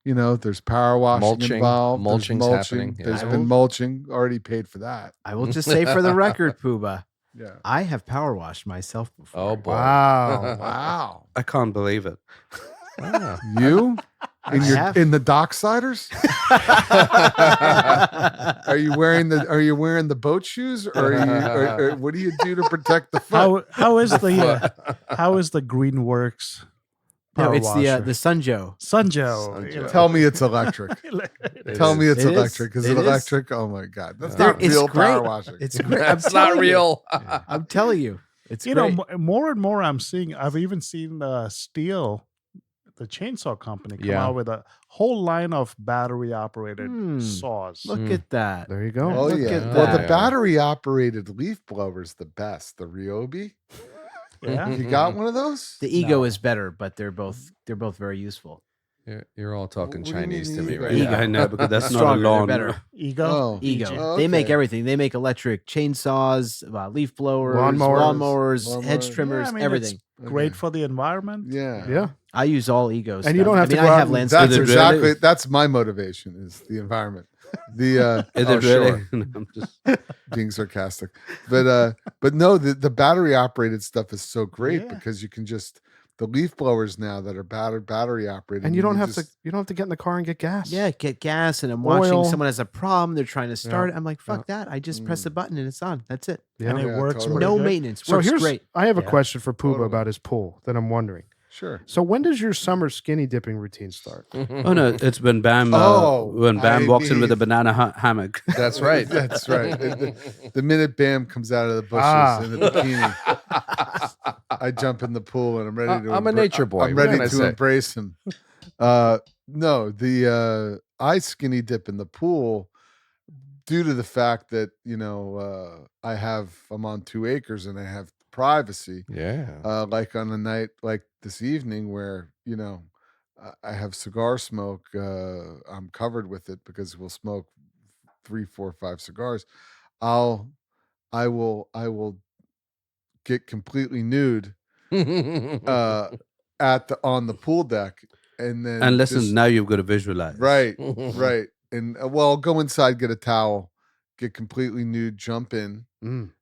there's power washing Mulching. involved. There's Mulching's happening. Yeah. There's I been will- mulching. Already paid for that. I will just say for the record, Puba, Yeah. I have power washed myself before. Oh boy. Wow. Wow. I can't believe it. Wow. You have. in the docksiders? Are you wearing the boat shoes, or or what do you do to protect the foot? How is the Greenworks? No, power it's washer? the Sunjo. Sunjo. Tell me it's electric. Tell me it's It is. electric. Is it It is. electric? Oh my god, that's There- not it's real power great. washing. It's great. That's not real. I'm telling you, it's You great. know, more and more I'm seeing. I've even seen steel the chainsaw company come Yeah. out with a whole line of battery operated saws. Look at that. There you go. Oh Look yeah. at Well, that. the battery operated leaf blower's the best. The Ryobi. Yeah. You got one of those? The ego No. is better, but they're both very useful. You're all talking What do you mean Chinese to me ego? right Ego. now. I know, because that's not a Stronger, they're lawn. better. Ego. Oh. EG. Ego. They make Okay. everything. They make electric chainsaws, leaf blowers, Lawnmowers. lawnmowers, hedge Lawnmowers. trimmers, Yeah, I mean, everything. It's great Okay. for the environment. Yeah. Yeah. I use all egos. And you don't have to I go out have and- landscape. That's Is it exactly really? that's my motivation is the environment. The Is oh, it really? sure, I'm just being sarcastic. But no, the battery operated stuff is so great Yeah. because you can just the leaf blowers now that are battery operated. And you don't can have just- to get in the car and get gas. Yeah, get gas, and I'm watching Oil. someone has a problem. They're trying to start it. I'm like, fuck Yeah. that. I just press a button and it's on. That's it. Yeah. And it Yeah, works. totally. pretty No good. maintenance. So Works here's great. I have a Yeah. question for Puba Totally. about his pool that I'm wondering. Sure. So when does your summer skinny dipping routine start? Oh no, it's when Bam when Bam I walks in with a mean- banana hammock. That's right. That's right. The minute Bam comes out of the bushes Ah. in the bikini, I jump in the pool and I'm ready to. I'm a nature boy. I'm What ready can I to say? embrace him. No, I skinny dip in the pool due to the fact that I'm on 2 acres and I have privacy. Yeah. Like on a night like this evening where I have cigar smoke. I'm covered with it because we'll smoke 3, 4, 5 cigars. I will get completely nude on the pool deck, and then And listen, just- now you've got to visualize. right, and I'll go inside, get a towel, get completely nude, jump in,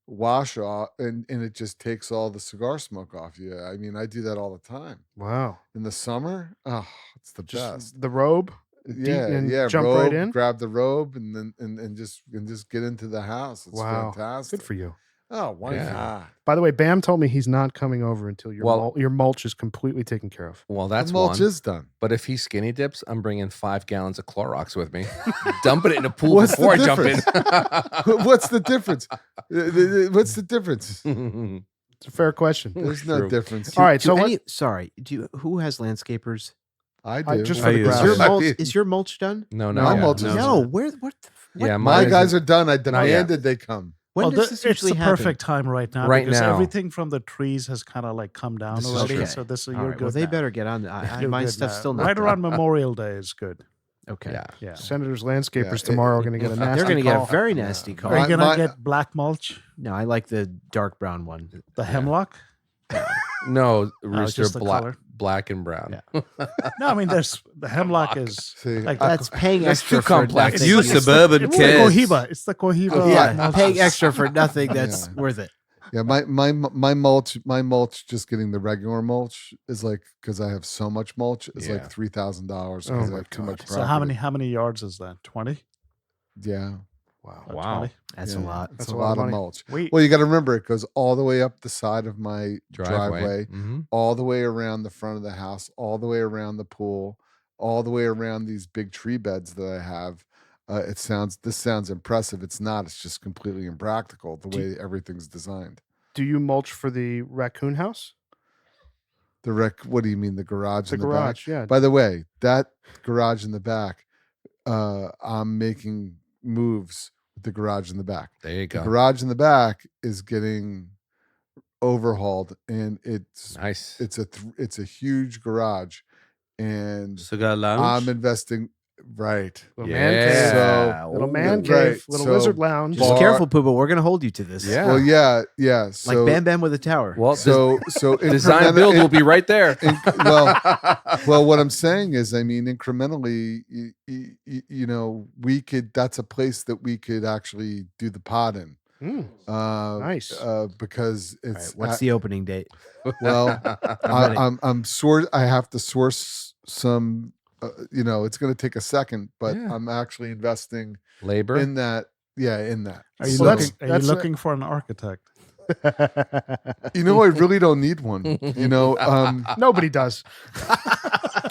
wash off, and it just takes all the cigar smoke off you. I mean, I do that all the time Wow. in the summer. Oh, it's the Just best. the robe. Yeah, jump robe, right in. grab the robe, and then and just get into the house. It's Wow. fantastic. Good for you. Oh, why Yeah. not? By the way, Bam told me he's not coming over until Well- your mulch is completely taken care of. Well, that's the mulch one. is done. But if he skinny dips, I'm bringing 5 gallons of Clorox with me, dumping it in a pool What's before I the jump in. What's the difference? What's the difference? It's a fair question. There's no True. difference. All right, Do so any- sorry. Who has landscapers? I do. just I for the use- Is grass. your, Is mulch, mean- is your mulch done? No, No, no, my yeah, mulch is- No. What the? Yeah, My mine guys isn't- are done. I yet. demanded they come. When Well, does this it's usually the happen? perfect time right now Right because now. everything from the trees has kind of like come down This is already. true. So this All you're right, good. well, they now. better get on. You're My good stuff's now. still not right done. around Memorial Day is good. Okay. Yeah. Yeah. Senators, landscapers Yeah, tomorrow are going to get a nasty They're going to get call. a very nasty call. Are you gonna my- get black mulch, No, I like the dark brown one. the hemlock? No, it's rooster just the color. black and brown. Yeah. No, I mean there's the hemlock is See, like That's paying That's extra too for complex. nothing. You It's the- suburban it's kids. the cohiba. It's the cohiba. Yeah, mulch. paying extra for nothing. That's Yeah. worth it. yeah, my mulch, just getting the regular mulch is like because I have so much mulch is Yeah. like $3,000 Oh because I my have too God. much. So how many yards is that? 20? Yeah, Wow. Wow. 20? That's yeah, a lot. That's That's a a lot lot of of money. mulch. We Well, you got to remember it goes all the way up the side of my driveway, Mhm. all the way around the front of the house, all the way around the pool, all the way around these big tree beds that I have. This sounds impressive. It's not. It's just completely impractical the way everything's designed. Do you mulch for the raccoon house? What do you mean? The garage The in the garage, back? yeah. By the way, that garage in the back, I'm making moves with the garage in the back. There you The go. garage in the back is getting overhauled, and it's Nice. it's a huge garage, and Cigar lounge. I'm investing right. Little man cave. Yeah. Little Ooh. man Right, cave. Little so- lizard lounge. Just Bar- careful, Pooba. We're going to hold you to this. Yeah. Well, yeah. So Like Bam Bam with a tower. Well, so design incremental- build will be right there. well, what I'm saying is, I mean, incrementally, we could. That's a place that we could actually do the pod in. Mm, Nice. Nice. Because All it's right, what's the opening date? well, I'm ready. I have to source some. It's going to take a second, but Yeah. I'm actually investing labor? in that. Yeah, in that. are you So- that's- looking for an architect? I really don't need one. Nobody does.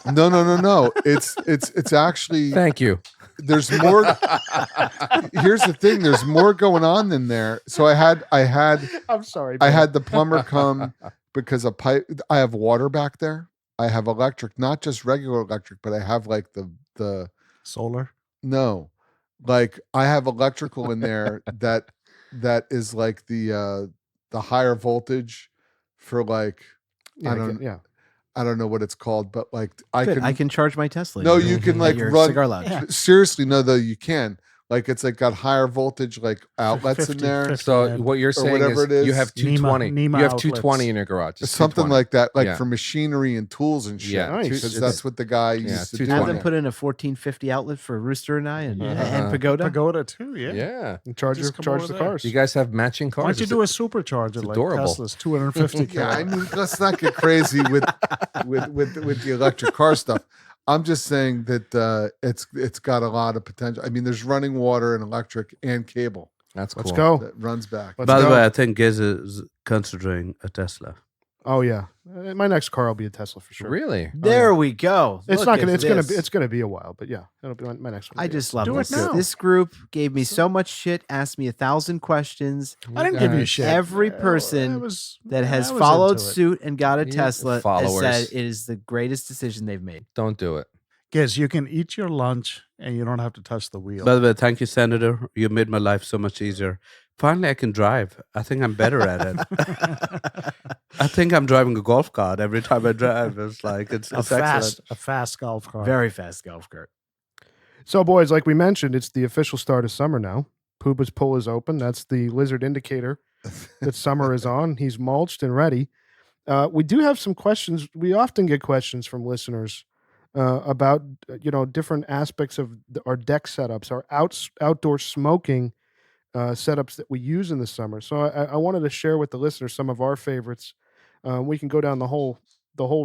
No. It's actually Thank you. there's more. Here's the thing. There's more going on in there. So I had I'm sorry. I Bill. had the plumber come because a pipe. I have water back there, I have electric, not just regular electric, but I have like the Solar. no, like I have electrical in there that is like the higher voltage for like Yeah, I don't know what it's called, but like I can charge my Tesla. No, here you can at like your run cigar lounge. Yeah. Seriously, no, though you can. Like it's like got higher voltage like outlets in 50, there. 50 So amp. what you're saying whatever is, it is. you have 220. NEMA you have 220 outlets. in your garage. It's Something 220. like that, like Yeah. for machinery and tools and shit. Yeah, Nice. Because that's what the guy Yeah, used to do. 220. Have them on put in a 1450 outlet for Rooster and I and Uh-huh. Pagoda. Pagoda too. Yeah. Yeah. And charge Just come charge over the there. cars. You guys have matching cars. Why don't you do a supercharger it's like adorable. Tesla's 250 Yeah, I kilowatt? mean, let's not get crazy with the electric car stuff. I'm just saying that it's got a lot of potential. I mean, there's running water and electric and cable That's cool. Let's go. that runs back. Let's By the go. way, I think Giz is considering a Tesla. Oh yeah, my next car will be a Tesla for sure. Really? There we go. It's Look not at gonna. this. It's gonna be a while, but yeah, it'll be my next one. I just love Do it this. now. This group gave me so much shit, asked me 1,000 questions. I didn't give you guys- shit. Every I person was- that has I was followed into it. suit and got a Yeah, Tesla has followers. said it is the greatest decision they've made. Don't do it. Guess you can eat your lunch and you don't have to touch the wheel. By the way, thank you, Senator. You made my life so much easier. Finally, I can drive. I think I'm better at it. I think I'm driving a golf cart every time I drive. It's like it's excellent. a fast golf cart. Very fast golf cart. So, boys, like we mentioned, it's the official start of summer now. Pooba's pull is open. That's the lizard indicator that summer is on. He's mulched and ready. We do have some questions. We often get questions from listeners about different aspects of our deck setups, our outdoor smoking setups that we use in the summer. So I wanted to share with the listeners some of our favorites. We can go down the whole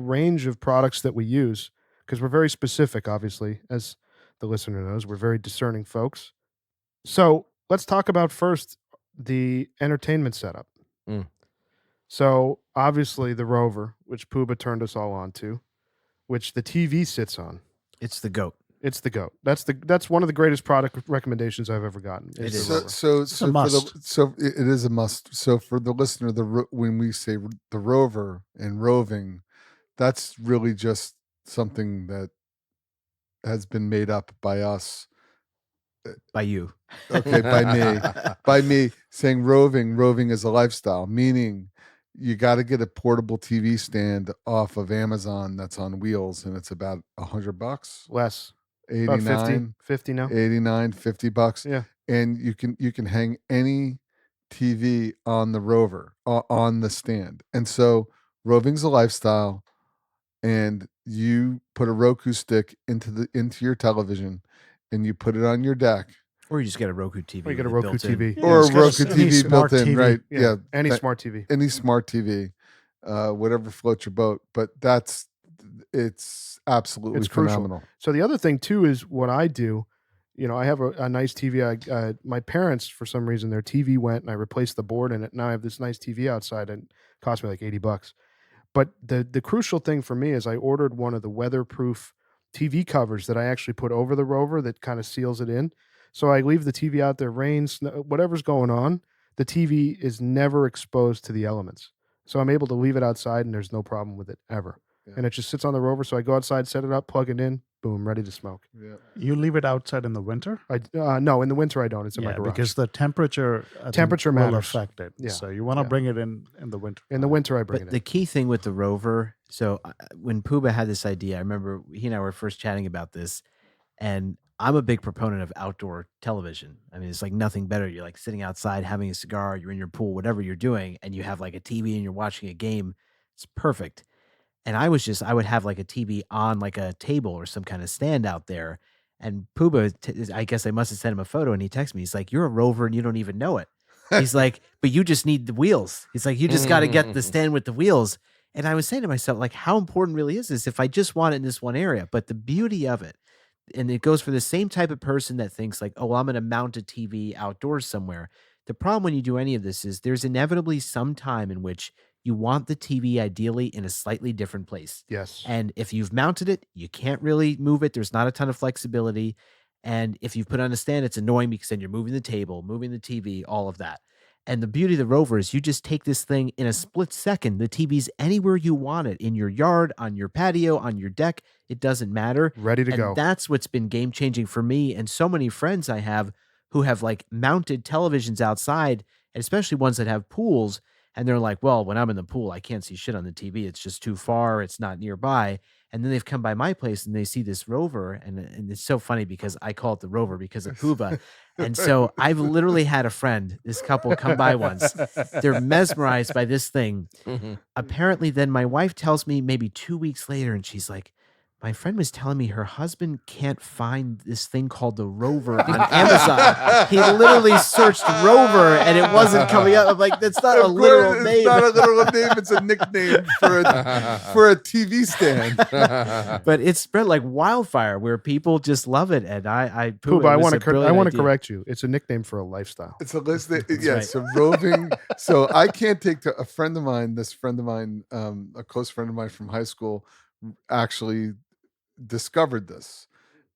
range of products that we use because we're very specific, obviously, as the listener knows. We're very discerning folks. So let's talk about first the entertainment setup. Mm. So obviously the Rover, which Pooba turned us all on to, which the TV sits on. It's the GOAT. It's the GOAT. That's one of the greatest product recommendations I've ever gotten. It is. So a must. So it is a must. So for the listener, when we say the Rover and roving, that's really just something that has been made up by us. By you. Okay, by me saying roving is a lifestyle, meaning you got to get a portable TV stand off of Amazon that's on wheels, and it's about $100, Less. About 89, 50 now. 89, $50. Yeah. And you can hang any TV on the Rover on the stand. And so roving's a lifestyle, and you put a Roku stick into your television and you put it on your deck. Or you just get a Roku TV. Or you get a with it Roku built in. TV. Yeah, Or a it's got Roku any TV smart built in, TV. right? Yeah. Any that- smart TV. Any smart TV, whatever floats your boat. But it's absolutely It's crucial. phenomenal. So the other thing too is what I do. I have a nice TV. My parents, for some reason, their TV went, and I replaced the board in it. Now I have this nice TV outside, and it cost me like $80. But the crucial thing for me is I ordered one of the weatherproof TV covers that I actually put over the Rover that kind of seals it in. So I leave the TV out there, rain, snow, whatever's going on. The TV is never exposed to the elements. So I'm able to leave it outside, and there's no problem with it ever. Yeah. And it just sits on the Rover. So I go outside, set it up, plug it in, boom, ready to smoke. Yeah. You leave it outside in the winter? No, in the winter I don't. It's in my garage. Because the temperature I think, Temperature will matters. affect it. Yeah. So you want to Yeah. bring it in the winter. In the winter I bring But it the in. key thing with the Rover, so when Pooba had this idea, I remember he and I were first chatting about this, and I'm a big proponent of outdoor television. I mean, it's like nothing better. You're like sitting outside having a cigar, you're in your pool, whatever you're doing, and you have like a TV and you're watching a game. It's perfect. And I would have like a TV on like a table or some kind of stand out there. And Pooba, I guess I must have sent him a photo, and he texted me. He's like, "You're a Rover and you don't even know it." He's like, "But you just need the wheels." He's like, "You just got to get the stand with the wheels." And I was saying to myself, like, how important really is this if I just want it in this one area? But the beauty of it, and it goes for the same type of person that thinks like, oh, well, I'm going to mount a TV outdoors somewhere. The problem when you do any of this is there's inevitably some time in which you want the TV ideally in a slightly different place. Yes. And if you've mounted it, you can't really move it. There's not a ton of flexibility. And if you put on a stand, it's annoying because then you're moving the table, moving the TV, all of that. And the beauty of the Rover is you just take this thing in a split second. The TV's anywhere you want it, in your yard, on your patio, on your deck. It doesn't matter. Ready to And go. that's what's been game changing for me and so many friends I have who have like mounted televisions outside, and especially ones that have pools. And they're like, well, when I'm in the pool, I can't see shit on the TV. It's just too far. It's not nearby. And then they've come by my place and they see this Rover. And it's so funny because I call it the Rover because of Puba. And so I've literally had a friend, this couple come by once. They're mesmerized by this thing. Apparently, then my wife tells me maybe 2 weeks later, and she's like, my friend was telling me her husband can't find this thing called the Rover on Amazon. He literally searched Rover and it wasn't coming up. I'm like, that's not a literal name. It's not a literal name. It's a nickname for a TV stand. But it's spread like wildfire where people just love it. And Puba, I want to correct you. It's a nickname for a lifestyle. It's a list. Yeah, right. so roving. So I can't take to a friend of mine. This friend of mine, a close friend of mine from high school, actually discovered this,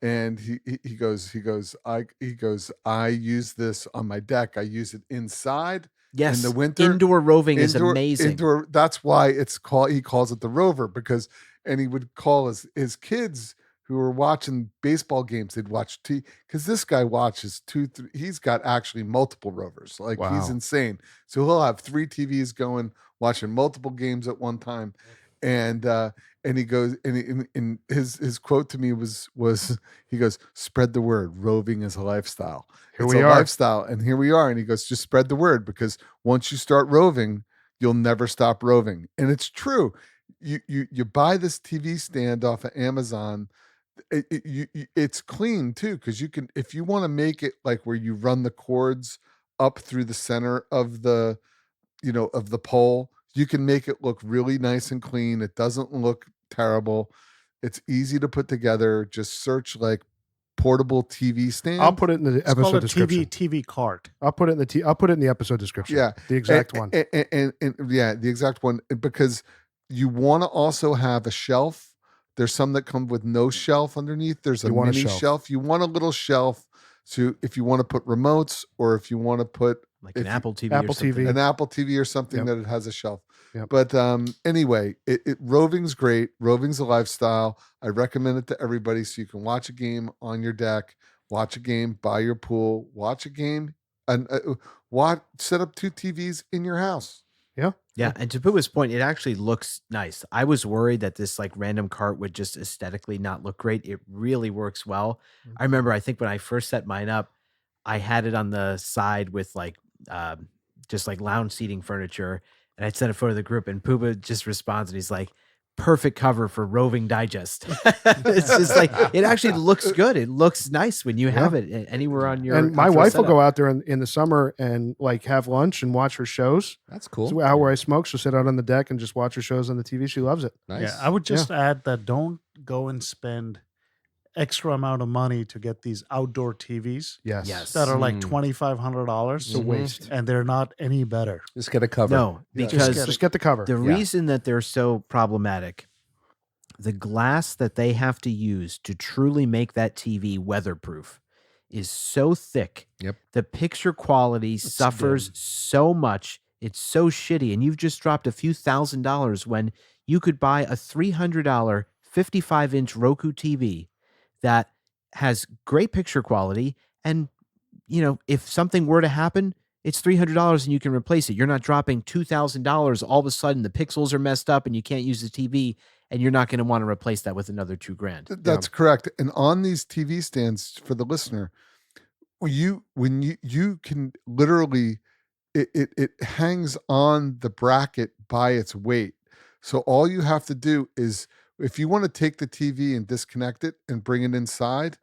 and he goes I use this on my deck. I use it inside. Yes, in the winter. Indoor roving is amazing. That's why he calls it the Rover, because, and he would call his kids who were watching baseball games, they'd watch because this guy watches he's got actually multiple Rovers. Like, wow. He's insane. So he'll have 3 TVs going, watching multiple games at one time. And he goes, and his quote to me was he goes, spread the word. Roving is a lifestyle. It's a lifestyle, and here we are. And he goes, just spread the word, because once you start roving, you'll never stop roving. And it's true. You buy this TV stand off of Amazon. It's clean too, because you can, if you want to make it like where you run the cords up through the center of the pole, you can make it look really nice and clean. It doesn't look terrible. It's easy to put together. Just search like portable TV stand. I'll put it in the episode description. TV cart. I'll put it in the episode description. Yeah, the exact one. And yeah, the exact one, because you want to also have a shelf. There's some that come with no shelf underneath. There's a mini shelf. You want a little shelf, so if you want to put remotes, or if you want to put like an Apple TV, an Apple TV or something, yep. that it has a shelf. Yep. But anyway, roving's great. Roving's a lifestyle. I recommend it to everybody, so you can watch a game on your deck, watch a game by your pool, watch a game, and set up 2 TVs in your house. Yeah. Yeah. And to Puba's point, it actually looks nice. I was worried that this like random cart would just aesthetically not look great. It really works well. I remember, I think when I first set mine up, I had it on the side with like just like lounge seating furniture, and I'd sent a photo to the group, and Puba just responds and he's like, perfect cover for Roving Digest. It's just like, it actually looks good. It looks nice when you have it anywhere on your. And my wife will go out there in the summer and like have lunch and watch her shows. That's cool. So out where I smoke, she'll sit out on the deck and just watch her shows on the TV. She loves it. Nice. Yeah, I would just add that don't go and spend extra amount of money to get these outdoor TVs. Yes. That are like $2,500. It's a waste. And they're not any better. Just get a cover. No, because just get the cover. The reason that they're so problematic, the glass that they have to use to truly make that TV weatherproof is so thick. Yep. The picture quality suffers so much. It's so shitty. And you've just dropped a few $1,000s when you could buy a $300 55-inch Roku TV that has great picture quality. And, if something were to happen, it's $300 and you can replace it. You're not dropping $2,000. All of a sudden the pixels are messed up and you can't use the TV, and you're not going to want to replace that with another $2,000. That's correct. And on these TV stands, for the listener, when you can literally, it hangs on the bracket by its weight. So all you have to do is, if you want to take the TV and disconnect it and bring it inside,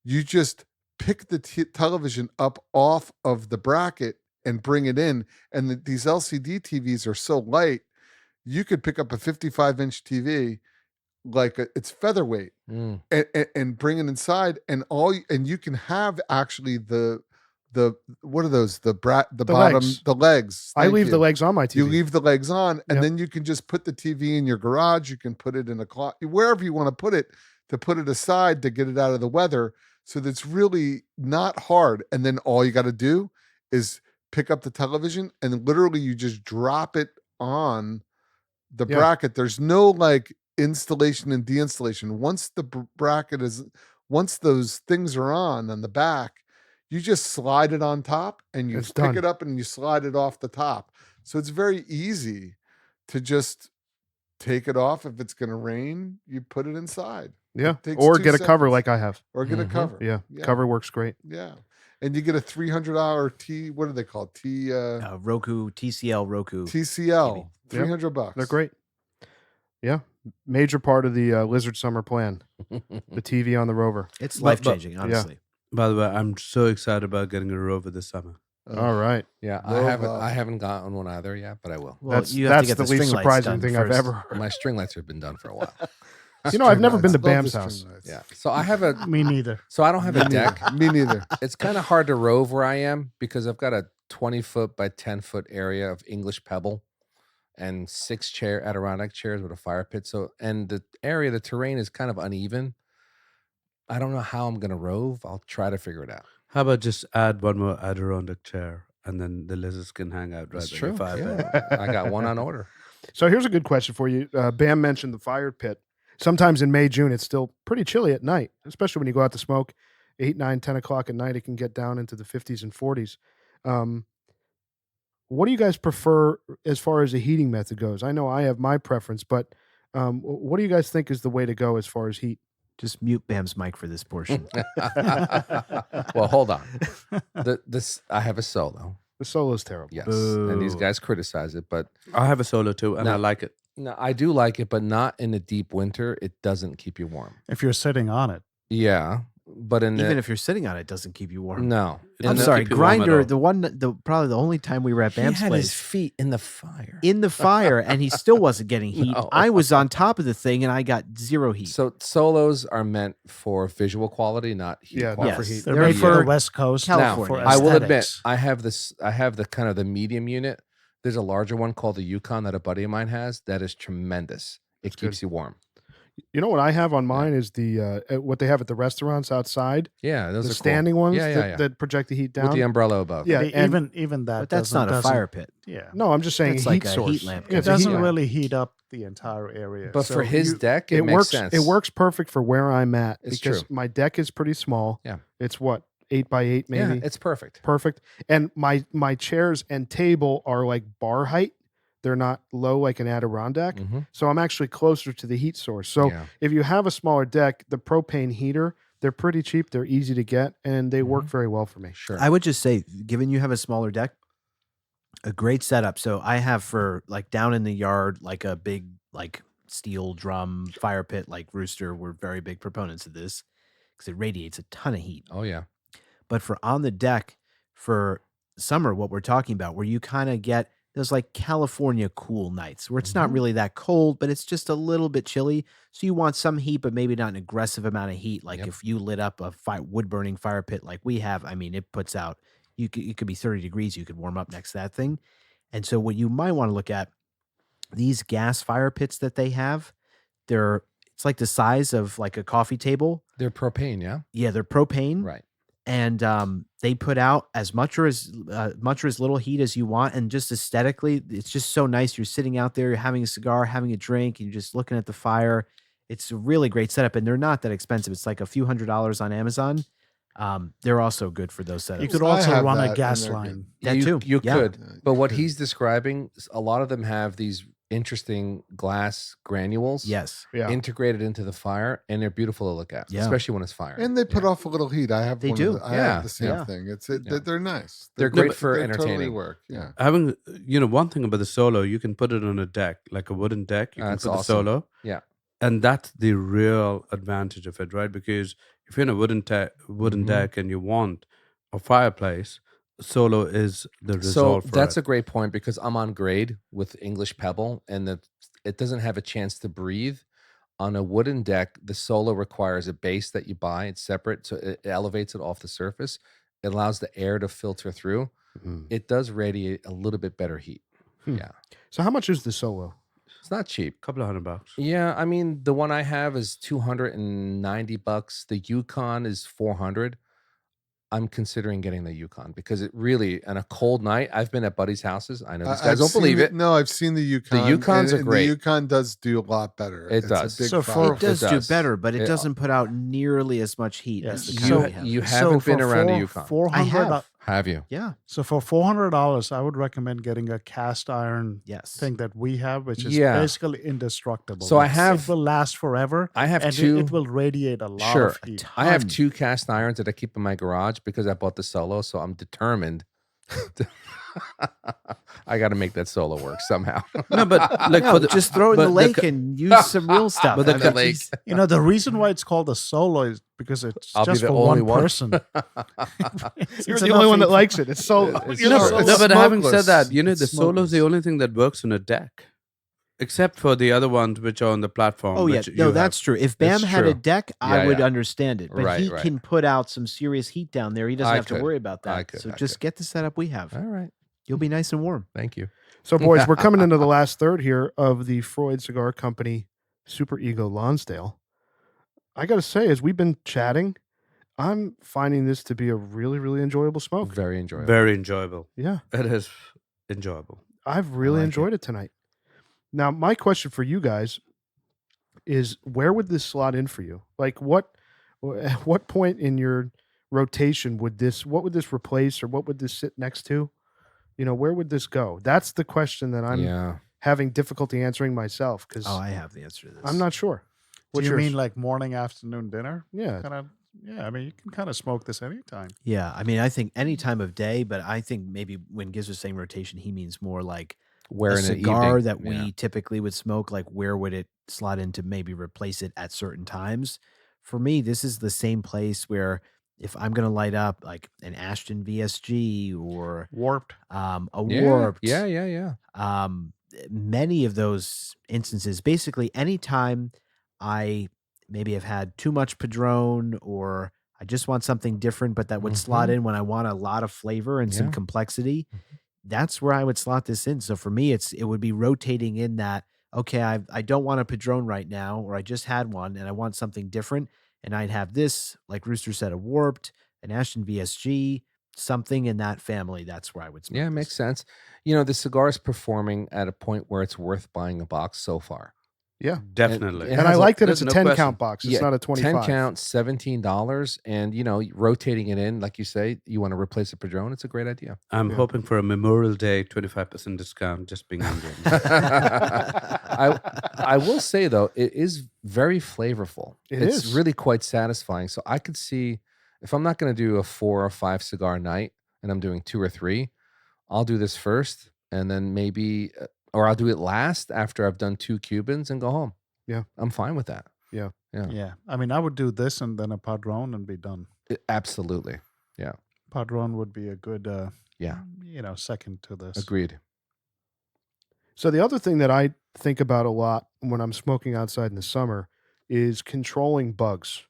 you just pick the television up off of the bracket and bring it in. And these LCD TVs are so light, you could pick up a 55-inch TV like it's featherweight and bring it inside, and you can have actually the what are those, the bottom legs. The legs. I leave the legs on my TV. You leave the legs on, and then you can just put the TV in your garage. You can put it in a closet, wherever you want to put it aside to get it out of the weather. So that's really not hard. And then all you got to do is pick up the television, and literally you just drop it on the bracket. There's no like installation and deinstallation. Once the bracket is, once those things are on the back, you just slide it on top and you pick it up and you slide it off the top. So it's very easy to just take it off. If it's going to rain, you put it inside. Yeah. It Or takes get 2 a cover seconds. like I have. Or get a cover. Yeah. Cover works great. Yeah. And you get a $300 what do they call it? Roku, TCL Roku. TCL. $300. They're great. Yeah. Major part of the Lizard Summer plan. The TV on the Rover. It's life-changing, honestly. By the way, I'm so excited about getting a Rover this summer. All right. Yeah, I haven't gotten one either yet, but I will. Well, That's you have to get the the least string lights surprising done thing I've first. ever heard. My string lights have been done for a while. You know, I've never been to Love the Bam's string house. lights. Yeah, so I have a. Me neither. So I don't have a deck. Me neither. It's kind of hard to rove where I am because I've got a 20-foot by 10-foot area of English pebble and 6 Adirondack chairs with a fire pit. So, and the terrain is kind of uneven. I don't know how I'm going to rove. I'll try to figure it out. How about just add one more Adirondack chair and then the lizards can hang out right That's by true. your fire pit. Yeah. I got one on order. So here's a good question for you. Bam mentioned the fire pit. Sometimes in May, June, it's still pretty chilly at night, especially when you go out to smoke. 8, 9, 10 o'clock at night, it can get down into the 50s and 40s. What do you guys prefer as far as the heating method goes? I know I have my preference, but what do you guys think is the way to go as far as heat? Just mute Bam's mic for this portion. Well, hold on. I have a solo. The solo's terrible. Yes, and these Boo. guys criticize it, but I have a solo too, and No. I like it. no, I do like it, but not in the deep winter. It doesn't keep you warm. If you're sitting on it. Yeah, but in Even the if you're sitting on it, it doesn't keep you warm. no, It I'm doesn't sorry, keep you warm at Grinder. all. Probably the only time we were at he Bam's had his place feet in the fire. in the fire, and he still wasn't getting heat. No. I was on top of the thing, and I got zero heat. So solos are meant for visual quality, not heat Yeah, not quality. for Yes. heat. They're They're made for the for West Coast. California. For I will admit, aesthetics. I have this. I have the kind of the medium unit. There's a larger one called the Yukon that a buddy of mine has. That is tremendous. It keeps you warm. You know what I have on mine is the what they have at the restaurants outside, Yeah, those the are standing cool. ones Yeah, that, that project the heat down. with the umbrella above. Yeah, and- even that. But that's not a doesn't- fire pit. Yeah. No, I'm just saying That's heat like a source. heat lamp. Yeah, It it's a heat doesn't lamp. really heat up the entire area. But So for his you- deck, it, It makes works. sense. It works perfect for where I'm at It's because true. my deck is pretty small. Yeah. It's what 8 by 8 maybe. Yeah, it's perfect. Perfect. And my chairs and table are like bar height. They're not low like an Adirondack. Mhm. So I'm actually closer to the heat source. So Yeah. if you have a smaller deck, the propane heater, they're pretty cheap. They're easy to get and they work very well for me. Sure. I would just say, given you have a smaller deck, a great setup. So I have for like down in the yard, like a big like steel drum fire pit, like Rooster. We're very big proponents of this because it radiates a ton of heat. Oh yeah. But for on the deck for summer, what we're talking about, where you kind of get those like California cool nights where it's not really that cold, but it's just a little bit chilly. So you want some heat, but maybe not an aggressive amount of heat. Like Yep. if you lit up a wood burning fire pit like we have, I mean, it puts out, it could be 30 degrees. You could warm up next to that thing. And so what you might want to look at, these gas fire pits that they have, it's like the size of like a coffee table. They're propane, yeah? Yeah, they're propane. Right. And they put out as much or as little heat as you want, and just aesthetically, it's just so nice. You're sitting out there, you're having a cigar, having a drink, and you're just looking at the fire. It's a really great setup, and they're not that expensive. It's like a few $100s on Amazon. They're also good for those setups. You could I also have run that, a and gas they're line. That you, too. You Yeah. could. Yeah, But what good. he's describing, a lot of them have these interesting glass granules Yes. Yeah. integrated into the fire, and they're beautiful to look at, Yeah. especially when it's fire. And they put off a little heat. I have They one do. Of the, I Yeah. have the same Yeah. thing. Yeah. They're nice. They're great for they Totally entertaining. work. Yeah. Having, one thing about the solo, you can put it on a deck, like a wooden deck. You can That's put the awesome. solo. Yeah. And that's the real advantage of it, right? Because if you're in a wooden Mhm. deck and you want a fireplace, solo is the So result for that's it. a great point because I'm on grade with English Pebble, and it doesn't have a chance to breathe. On a wooden deck, the solo requires a base that you buy. It's separate, so it elevates it off the surface. It allows the air to filter through. It does radiate a little bit better heat. Hmm. Yeah. So how much is the solo? It's not cheap. couple of $100. Yeah, I mean, the one I have is $290. The Yukon is $400. I'm considering getting the Yukon because it really, on a cold night, I've been at buddies' houses. I know these guys I've don't seen believe the- it. No, I've seen the Yukon. Yukons are and great. The Yukon does do a lot better. It It's does. A big So fire. It does do does. better, but it It- doesn't put out nearly as much heat as the Yes. kind You, we have. you So haven't for been around a Yukon. I have. Have you? Yeah. So for $400, I would recommend getting a cast iron Yes. thing that we have, which is Yeah. basically indestructible. So I It have- will last forever. I have and two. It will radiate a lot Sure. of heat. I have ton. 2 cast irons that I keep in my garage because I bought the Solo, so I'm determined. I got to make that Solo work somehow. No, but like No, for the just throw it in the but lake and use some real stuff. but the I mean, ca- lake. geez. You know, the reason why it's called a solo is because it's I'll be just the for only one one. person. You're the only one that likes it. It's so. It's you're No, sure. so- but, no, but having said smokeless. that, It's the Solo is the smokeless. only thing that works on a deck, except for the other ones which are on the platform. Oh yeah, which no, you that's have. true. If Bam It's had a true. deck, I Yeah, would yeah. understand it. But Right, he right. can put out some serious heat down there. He doesn't I have to could. worry about I that. could, So I just could. get the setup we have. All right. You'll be nice and warm. Thank you. So, boys, we're coming into the last third here of the Freud Cigar Company SuperEgo Lonsdale. I got to say, as we've been chatting, I'm finding this to be a really, really enjoyable smoke. Very enjoyable. Very enjoyable. Yeah, It is enjoyable. I've really like enjoyed it tonight. Now, my question for you guys is, where would this slot in for you? Like, at what point in your rotation what would this replace, or what would this sit next to? You know, where would this go? That's the question that I'm yeah. having difficulty answering myself because Oh, I have the answer to this. I'm not sure. Do What's you yours? mean like morning, afternoon, dinner? Yeah. Kind of. Yeah, I mean, you can kind of smoke this anytime. Yeah, I mean, I think any time of day, but I think maybe when Giz was saying rotation, he means more like Where a in an cigar evening. that Yeah. we typically would smoke. Like, where would it slot in to maybe replace it at certain times? For me, this is the same place where if I'm going to light up like an Ashton VSG or Warped. a Yeah. Warped, Yeah. many of those instances, basically anytime I maybe have had too much Padron or I just want something different, but that would slot in when I want a lot of flavor and some Yeah. complexity, that's where I would slot this in. So for me, it would be rotating in that, okay, I don't want a Padron right now, or I just had one and I want something different. And I'd have this, like Rooster said, a Warped, an Ashton VSG, something in that family. That's where I would smoke Yeah, it this. makes sense. You know, the cigar is performing at a point where it's worth buying a box so far. Yeah. Definitely. It And I has like that there's it's a no 10 question. count box. It's not a 25. 10 count, $17. And, you know, rotating it in, like you say, you want to replace a Padron, it's a great idea. I'm Yeah. hoping for a Memorial Day 25% discount, just being Indian. I will say, though, it is very flavorful. It's is. really quite satisfying. So I could see, if I'm not going to do a 4 or 5 cigar night and I'm doing 2 or 3, I'll do this first and then maybe, or I'll do it last after I've done 2 Cubans and go home. Yeah. I'm fine with that. Yeah. Yeah. I mean, I would do this and then a Padron and be done. Absolutely. Padron would be a good, Yeah. second to this. Agreed. So the other thing that I think about a lot when I'm smoking outside in the summer is controlling bugs.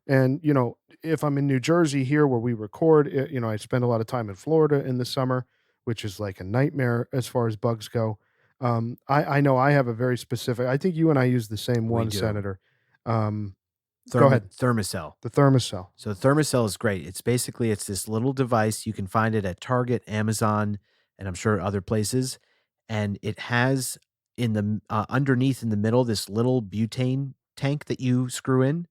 And, you know, if I'm in New Jersey here where we record, I spend a lot of time in Florida in the summer, which is like a nightmare as far as bugs go. I know I have a very specific, I think you and I use the same We one, do. Senator. Go ahead. Thermocell. The Thermocell. So Thermocell is great. It's this little device. You can find it at Target, Amazon, and I'm sure other places. And it has in the underneath in the middle this little butane tank that you screw in,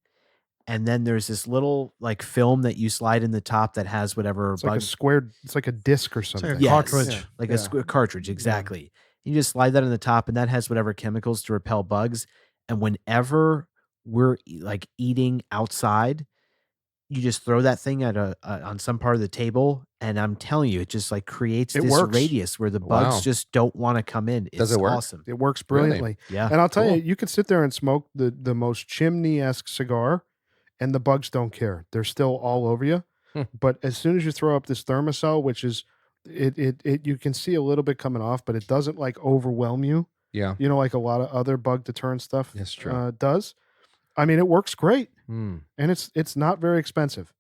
and then there's this little like film that you slide in the top that has whatever It's like a squared, it's like a disc or It's something. like a Yes. cartridge. like Yeah. a cartridge, exactly. You just slide that in the top, and that has whatever chemicals to repel bugs. And whenever we're like eating outside, you just throw that thing at on some part of the table, and I'm telling you, it just like creates It this works. radius where the bugs Wow. just don't want to come in. It's Does it work? awesome. It works Really? brilliantly. Yeah. And I'll tell Cool. you, you can sit there and smoke the most chimney-esque cigar, and the bugs don't care. They're still all over you. Hmm. But as soon as you throw up this Thermocell, which is it you can see a little bit coming off, but it doesn't like overwhelm you. Yeah. You know, like a lot of other bug deterrent stuff That's true. does. I mean, it works great, Hmm. and it's not very expensive.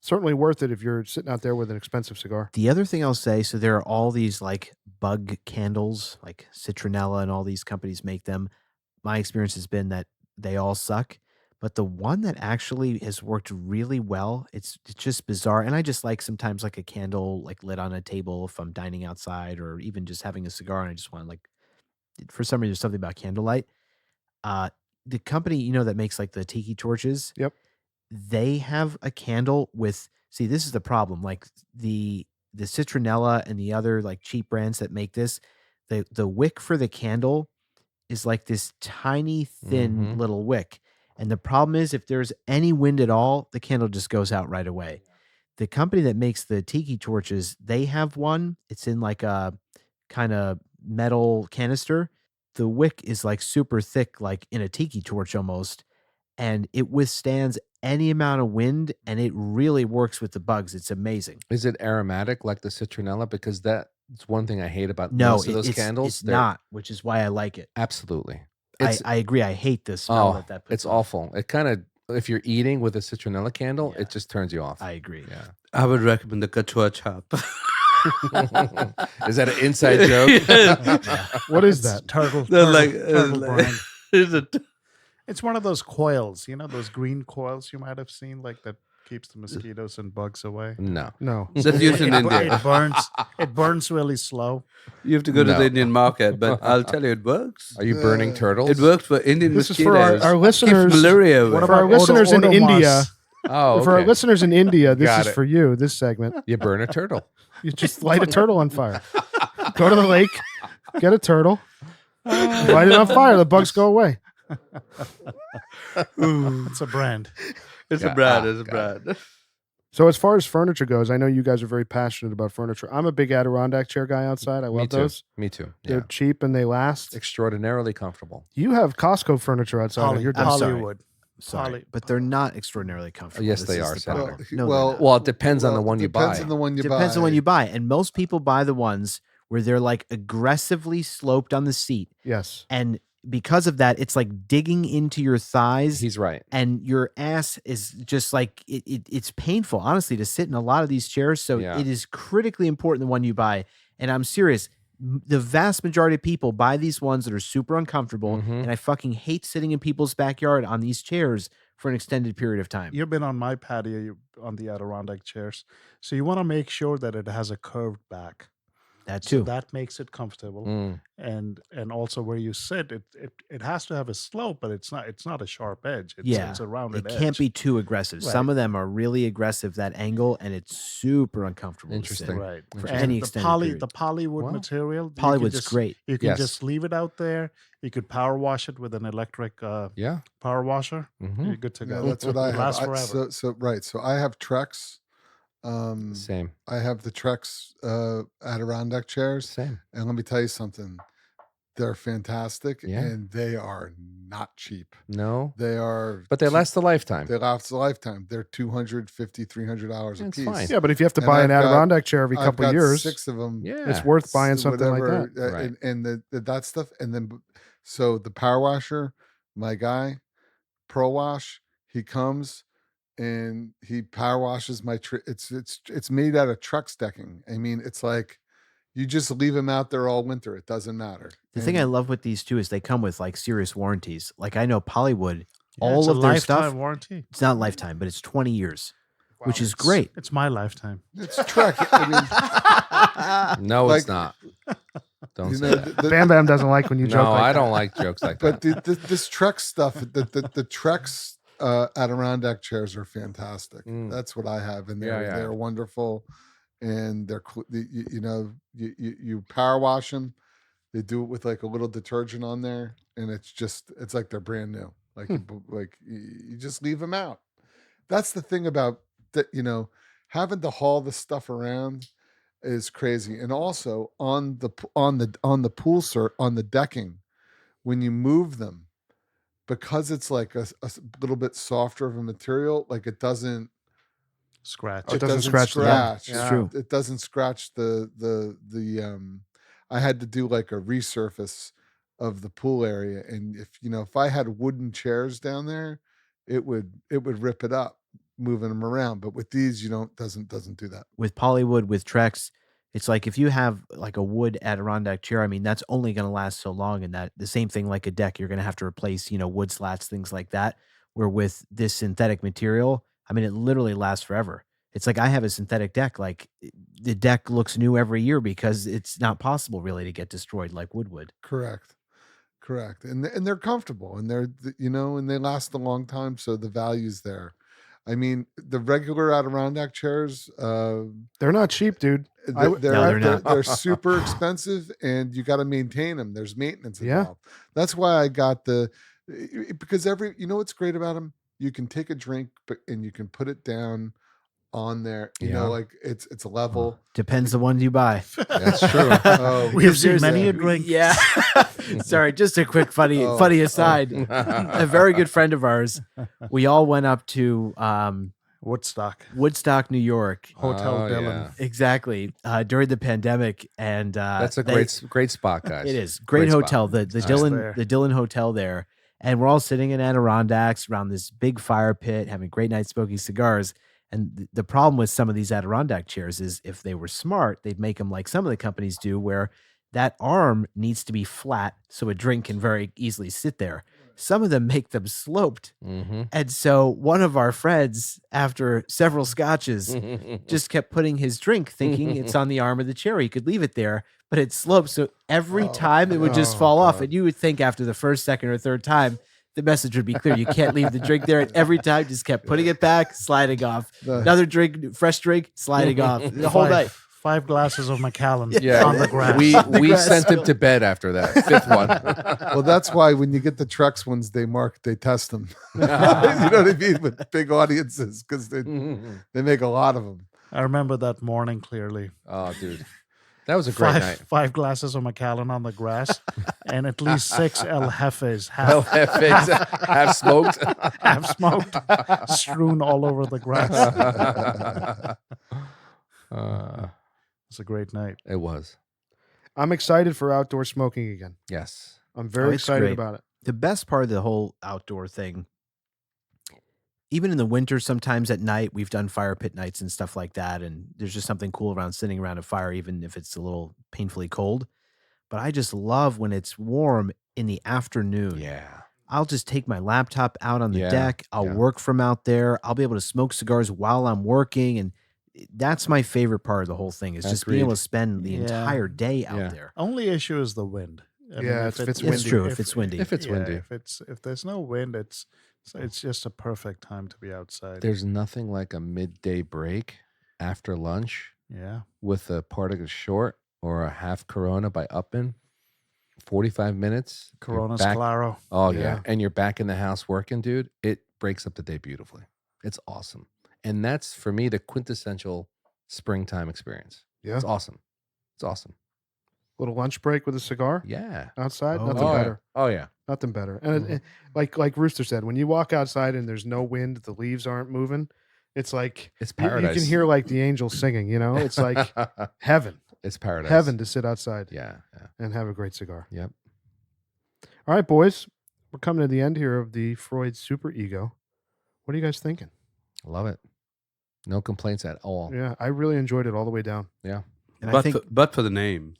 Certainly worth it if you're sitting out there with an expensive cigar. The other thing I'll say, so there are all these like bug candles, like Citronella and all these companies make them. My experience has been that they all suck. But the one that actually has worked really well, it's just bizarre. And I just like sometimes like a candle like lit on a table if I'm dining outside or even just having a cigar and I just want like for some reason there's something about candlelight. The company, that makes like the tiki torches. Yep. They have a candle with this is the problem. Like the citronella and the other like cheap brands that make this, the wick for the candle is like this tiny thin Mhm. little wick. And the problem is if there's any wind at all, the candle just goes out right away. The company that makes the tiki torches, they have one. It's in like a kind of metal canister. The wick is like super thick, like in a tiki torch almost, and it withstands any amount of wind and it really works with the bugs. It's amazing. Is it aromatic like the citronella? Because that's one thing I hate about No, most of those it's candles. They're- not, which is why I like it. Absolutely. I agree. I hate the smell that puts it's off. awful. It kind of, if you're eating with a citronella candle, Yeah. it just turns you off. I agree. Yeah. I would recommend the Kachua chop. Is that an inside joke? What is that? Turtle. They're like, turtle brand. is it? It's one of those coils, those green coils you might have seen, like that keeps the mosquitoes and bugs away. No. No. That's used in India. It burns. It burns really slow. You have to go to No. the Indian market, but I'll tell you, it works. Are you burning turtles? It works for Indian This is mosquitoes. for our listeners. Keeps malaria away. What For our about listeners in Odomos? India, Oh, for our okay. listeners in India, this Got is it. for you. This segment, You burn a turtle. you just light a turtle on fire. Go to the lake, get a turtle, light it on fire. The bugs go away. It's a brand. It's Yeah, a brand. ah, It's a got brand. So as far as furniture goes, I know you guys are very passionate about furniture. I'm a big Adirondack chair guy outside. I Me love too. those. Me too. They're Yeah. cheap and they last. Extraordinarily comfortable. You have Costco furniture outside on your I'm desk. sorry. Hollywood. Sorry, Poly- but they're not extraordinarily comfortable. Yes, This they is are, the Senator. problem. No, they're well, not. Well, it depends on the one you depends buy. on the one you buy. Depends on when you buy, and most people buy the ones where they're like aggressively sloped on the seat, Yes. and because of that, it's like digging into your thighs, He's right. and your ass is just like it's painful, honestly, to sit in a lot of these chairs. So Yeah. it is critically important the one you buy, and I'm serious. The vast majority of people buy these ones that are super uncomfortable, Mhm. and I fucking hate sitting in people's backyard on these chairs for an extended period of time. You've been on my patio on the Adirondack chairs. So you want to make sure that it has a curved back. That So too. that makes it comfortable. Mm. And also where you sit, it has to have a slope, but it's not a sharp edge. It's a It rounded edge. can't be too aggressive. Some Right. of them are really aggressive, that angle, and it's super uncomfortable. to sit. Interesting. Right. For And any the extended period. the polywood Wow. material. you can Polywood's just- great. You can Yes. just leave it out there. You could power wash it with an electric Yeah. power washer. Mhm. You're good to Yeah, go. that's what I have. Lasts forever. So I have Trex. Same. I have the Trex Adirondack chairs, Same. and let me tell you something. They're fantastic, Yeah. and they are not cheap. No. They are, But they last a lifetime. They last a lifetime. They're $250, $300 a That's piece. fine. Yeah, but if you have to And buy an I've got- Adirondack chair every I've couple got years, 6 of them. Yeah. it's worth buying something like whatever, that. Right. and that stuff, and then so the power washer, my guy, Pro Wash, he comes and he power washes my it's made out of truck decking. I mean, it's like you just leave them out there all winter. It doesn't matter. The thing I And love with these too is they come with like serious warranties. Like I know Polywood, Yeah, all it's a of their lifetime stuff, warranty. it's not lifetime, but it's 20 years, which is It's- great. It's my lifetime. it's Trek. I mean, No, it's like, not. Don't you say know, that. Bam Bam doesn't like when you joke No, like I that. don't like jokes like but that. this Trek stuff, the Trex Adirondack chairs are fantastic. Mm. That's what I have, and Yeah, yeah. they're wonderful, and they're you power wash them. They do it with like a little detergent on there, and it's like they're brand new. Like you just leave them out. That's the thing about that. Having to haul the stuff around is crazy, and also on the pool on the decking, when you move them, because it's like a little bit softer of a material, like it doesn't Scratch. Oh, it doesn't scratch the bone. It's true. It doesn't scratch the I had to do like a resurface of the pool area, and if I had wooden chairs down there, it would rip it up moving them around. But with these, doesn't do that. With Polywood, with Trex, it's like if you have like a wood Adirondack chair, I mean, that's only going to last so long. And that the same thing like a deck, you're going to have to replace, wood slats, things like that. Where with this synthetic material, I mean, it literally lasts forever. It's like I have a synthetic deck. Like the deck looks new every year because it's not possible really to get destroyed like wood would. Correct. And they're comfortable, and they're and they last a long time, so the value's there. I mean, the regular Adirondack chairs, They're not cheap, dude. they're not. They're super expensive, and you got to maintain them. There's maintenance Yeah. involved. That's why I got because what's great about them? You can take a drink, and you can put it down on there. You know, like it's a level. Depends the one you buy. That's true. We have seen There's many a drink. Yeah. Sorry, just a quick funny aside. A very good friend of ours, we all went up to Woodstock, New York. Hotel Oh, Dillon. yeah. Exactly. During the pandemic. And That's a great spot, guys. It is. Great spot. hotel. The Dillon Hotel there. And we're all sitting in Adirondacks around this big fire pit, having great night smoking cigars. And the problem with some of these Adirondack chairs is if they were smart, they'd make them like some of the companies do, where that arm needs to be flat so a drink can very easily sit there. Some of them make them sloped. Mm-hmm. And so one of our friends, after several scotches, just kept putting his drink, thinking it's on the arm of the chair. He could leave it there, but it sloped. So every time it would just fall off. And you would think after the first, second, or third time, the message would be clear. You can't leave the drink there. And every time just kept putting it back, sliding off. Another drink, fresh drink, sliding off. The whole night. 5 glasses of Macallan Yeah, on the grass. we sent him to bed after that fifth one. Well, that's why when you get the Trex ones, they test them. You know what I mean? With big audiences, because they make a lot of them. I remember that morning clearly. Oh, dude, that was a great night. 5 glasses of Macallan on the grass, and at least 6 El Jefes, half Half smoked. half smoked, strewn all over the grass. It's a great night. It was. I'm excited for outdoor smoking again. Yes. I'm very it's excited great. about it. The best part of the whole outdoor thing, even in the winter, sometimes at night, we've done fire pit nights and stuff like that. And there's just something cool around sitting around a fire, even if it's a little painfully cold. But I just love when it's warm in the afternoon. Yeah. I'll just take my laptop out on the Yeah, deck. I'll yeah. work from out there. I'll be able to smoke cigars while I'm working. And that's my favorite part of the whole thing is just being able to spend the entire day out there. Only issue is the wind. I mean, If it's It's windy. true if it's windy. If it's windy. If there's no wind, it's just a perfect time to be outside. There's nothing like a midday break after lunch Yeah. with a part of a short or a half Corona by Upman. 45 minutes. you're Corona's back- Claro. Oh, yeah. Yeah. And you're back in the house working, dude. It breaks up the day beautifully. It's awesome. And that's, for me, the quintessential springtime experience. Yeah. It's awesome. It's awesome. Little lunch break with a cigar Yeah. outside. Oh, Nothing Oh, better. yeah. Oh, yeah. Nothing better. And like Rooster said, when you walk outside and there's no wind, the leaves aren't moving. It's like It's you paradise. can hear like the angels singing. You know, it's like heaven, It's paradise. heaven to sit outside Yeah. Yeah. and have a great cigar. Yep. All right, boys, we're coming to the end here of the Freud SuperEgo. What are you guys thinking? Love it. No complaints at all. Yeah, I really enjoyed it all the way down. Yeah. And I But think for the name,